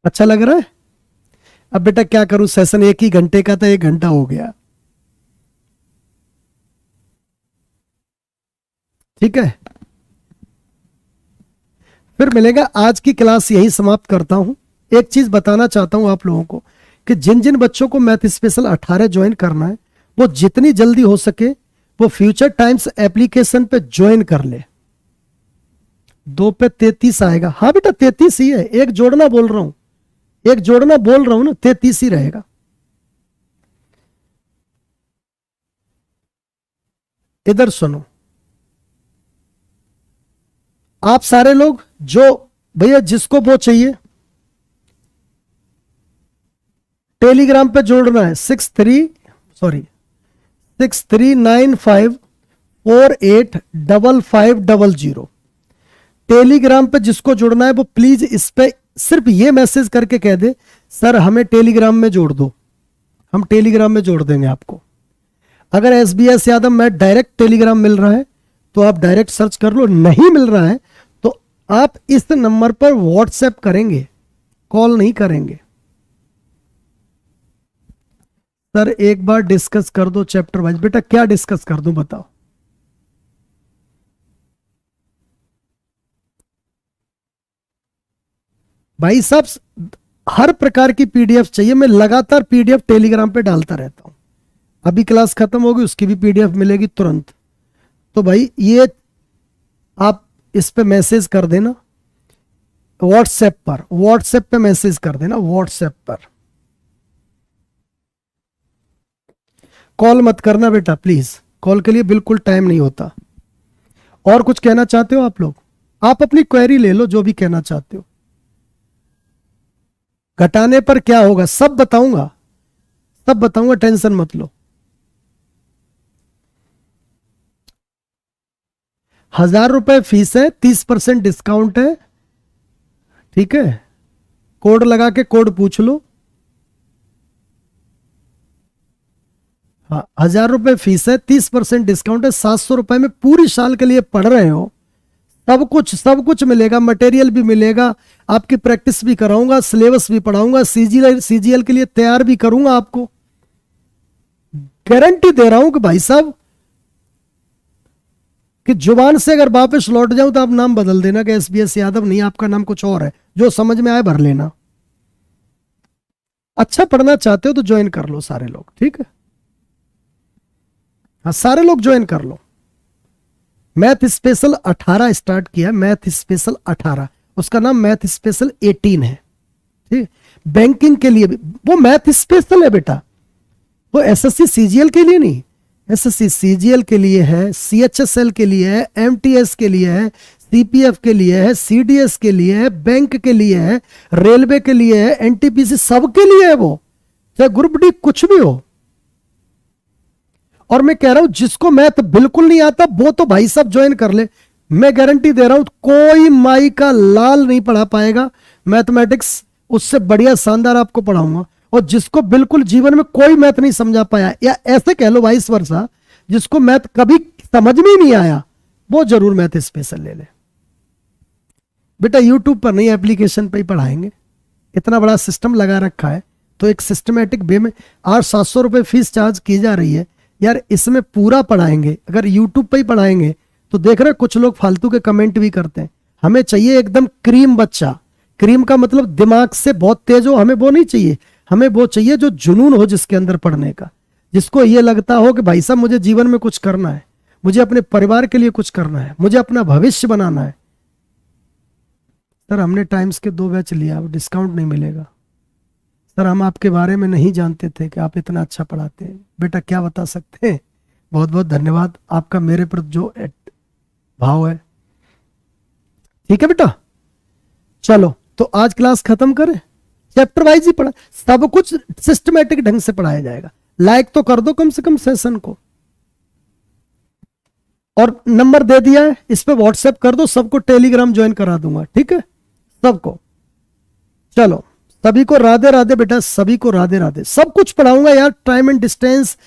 अच्छा लग रहा है? अब बेटा क्या करूं, सेशन 1 ही घंटे का था, 1 घंटा हो गया। ठीक है, फिर मिलेगा। आज की क्लास यही समाप्त करता हूं। एक चीज बताना चाहता हूं आप लोगों को कि जिन जिन बच्चों को मैथ स्पेशल 18 ज्वाइन करना है वो जितनी जल्दी हो सके वो फ्यूचर टाइम्स एप्लीकेशन पे ज्वाइन कर ले। 2 पे 33 आएगा। हाँ बेटा 33 ही है, एक जोड़ना बोल रहा हूं, एक जोड़ना बोल रहा हूं ना, 33 ही रहेगा। इधर सुनो, आप सारे लोग जो भैया जिसको वो चाहिए टेलीग्राम पे जोड़ना है 6395485500। टेलीग्राम पे जिसको जुड़ना है वो प्लीज इस पे सिर्फ ये मैसेज करके कह दे सर हमें टेलीग्राम में जोड़ दो, हम टेलीग्राम में जोड़ देंगे आपको। अगर SBS यादव में डायरेक्ट टेलीग्राम मिल रहा है तो आप डायरेक्ट सर्च कर लो, नहीं मिल रहा है तो आप इस नंबर पर व्हाट्सएप करेंगे, कॉल नहीं करेंगे। सर एक बार डिस्कस कर दो चैप्टर वाइज। बेटा क्या डिस्कस कर दूं बताओ? भाई साहब हर प्रकार की पीडीएफ चाहिए, मैं लगातार पीडीएफ टेलीग्राम पे डालता रहता हूं। अभी क्लास खत्म होगी उसकी भी पीडीएफ मिलेगी तुरंत। तो भाई ये आप इस पे मैसेज कर देना व्हाट्सएप पर, व्हाट्सएप पे मैसेज कर देना, व्हाट्सएप पर। कॉल मत करना बेटा प्लीज, कॉल के लिए बिल्कुल टाइम नहीं होता। और कुछ कहना चाहते हो आप लोग? आप अपनी क्वेरी ले लो, जो भी कहना चाहते हो। घटाने पर क्या होगा सब बताऊंगा, सब बताऊंगा, टेंशन मत लो। 1000 रुपए फीस है, 30% डिस्काउंट है, ठीक है? कोड लगा के कोड पूछ लो। हाँ 1000 रुपए फीस है, 30% डिस्काउंट है, 700 रुपए में पूरी साल के लिए पढ़ रहे हो, सब कुछ मिलेगा, मटेरियल भी मिलेगा, आपकी प्रैक्टिस भी कराऊंगा, सिलेबस भी पढ़ाऊंगा, सीजीएल के लिए तैयार भी करूंगा आपको। गारंटी दे रहा हूं कि भाई साहब कि जुबान से अगर वापस लौट जाऊं तो आप नाम बदल देना कि SBS यादव नहीं, आपका नाम कुछ और है, जो समझ में आए भर लेना। अच्छा पढ़ना चाहते हो तो ज्वाइन कर लो सारे लोग, ठीक है? हाँ सारे लोग ज्वाइन कर लो। मैथ स्पेशल 18 स्टार्ट किया, मैथ स्पेशल 18, उसका नाम मैथ स्पेशल 18 है, ठीक? बैंकिंग के लिए भी वो मैथ स्पेशल है बेटा, वो SSC CGL के लिए नहीं, SSC CGL के लिए है, CHSL के लिए है, MTS के लिए है, सीपीएफ के लिए है, सीडीएस के लिए है, बैंक के लिए है, रेलवे के लिए है, एनटीपीसी, सबके लिए है वो, चाहे ग्रुप डी कुछ भी हो। और मैं कह रहा हूं जिसको मैथ बिल्कुल नहीं आता वो तो भाई साहब ज्वाइन कर ले, मैं गारंटी दे रहा हूं कोई माई का लाल नहीं पढ़ा पाएगा मैथमेटिक्स, उससे बढ़िया शानदार आपको पढ़ाऊंगा। और जिसको बिल्कुल जीवन में कोई मैथ नहीं समझा पाया, या ऐसे कह लो वाइस वर्सा, जिसको मैथ कभी समझ में ही नहीं आया, वो जरूर मैथ स्पेशल ले ले। बेटा यूट्यूब पर नहीं, एप्लीकेशन पे ही पढ़ाएंगे, इतना बड़ा सिस्टम लगा रखा है, तो एक सिस्टमेटिक वे में 800-700 रुपए फीस चार्ज की जा रही है यार, इसमें पूरा पढ़ाएंगे। अगर यूट्यूब पे ही पढ़ाएंगे तो देख रहे कुछ लोग फालतू के कमेंट भी करते हैं, हमें चाहिए एकदम क्रीम बच्चा। क्रीम का मतलब दिमाग से बहुत तेज हो, हमें वो नहीं चाहिए, हमें वो चाहिए जो जुनून हो जिसके अंदर पढ़ने का, जिसको ये लगता हो कि भाई साहब मुझे जीवन में कुछ करना है, मुझे अपने परिवार के लिए कुछ करना है, मुझे अपना भविष्य बनाना है। सर हमने टाइम्स के 2 बैच लिया, अब डिस्काउंट नहीं मिलेगा। सर हम आपके बारे में नहीं जानते थे कि आप इतना अच्छा पढ़ाते हैं। बेटा क्या बता सकते हैं, बहुत बहुत धन्यवाद आपका मेरे प्रति जो भाव है। ठीक है बेटा, चलो तो आज क्लास खत्म करें, चैप्टर वाइज ही पढ़ा, सब कुछ सिस्टमेटिक ढंग से पढ़ाया जाएगा। लाइक तो कर दो कम से कम सेशन को, और नंबर दे दिया है, इस पे व्हाट्सएप कर दो, सबको टेलीग्राम ज्वाइन करा दूंगा, ठीक है सबको। चलो सभी को राधे राधे बेटा, सभी को राधे राधे। सब कुछ पढ़ाऊंगा यार, टाइम एंड डिस्टेंस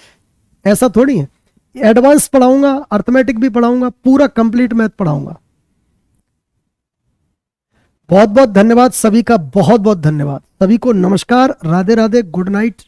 ऐसा थोड़ी है, एडवांस पढ़ाऊंगा, अर्थमेटिक भी पढ़ाऊंगा, पूरा कंप्लीट मैथ पढ़ाऊंगा। बहुत बहुत धन्यवाद सभी का, बहुत बहुत धन्यवाद सभी को, नमस्कार, राधे राधे, गुड नाइट।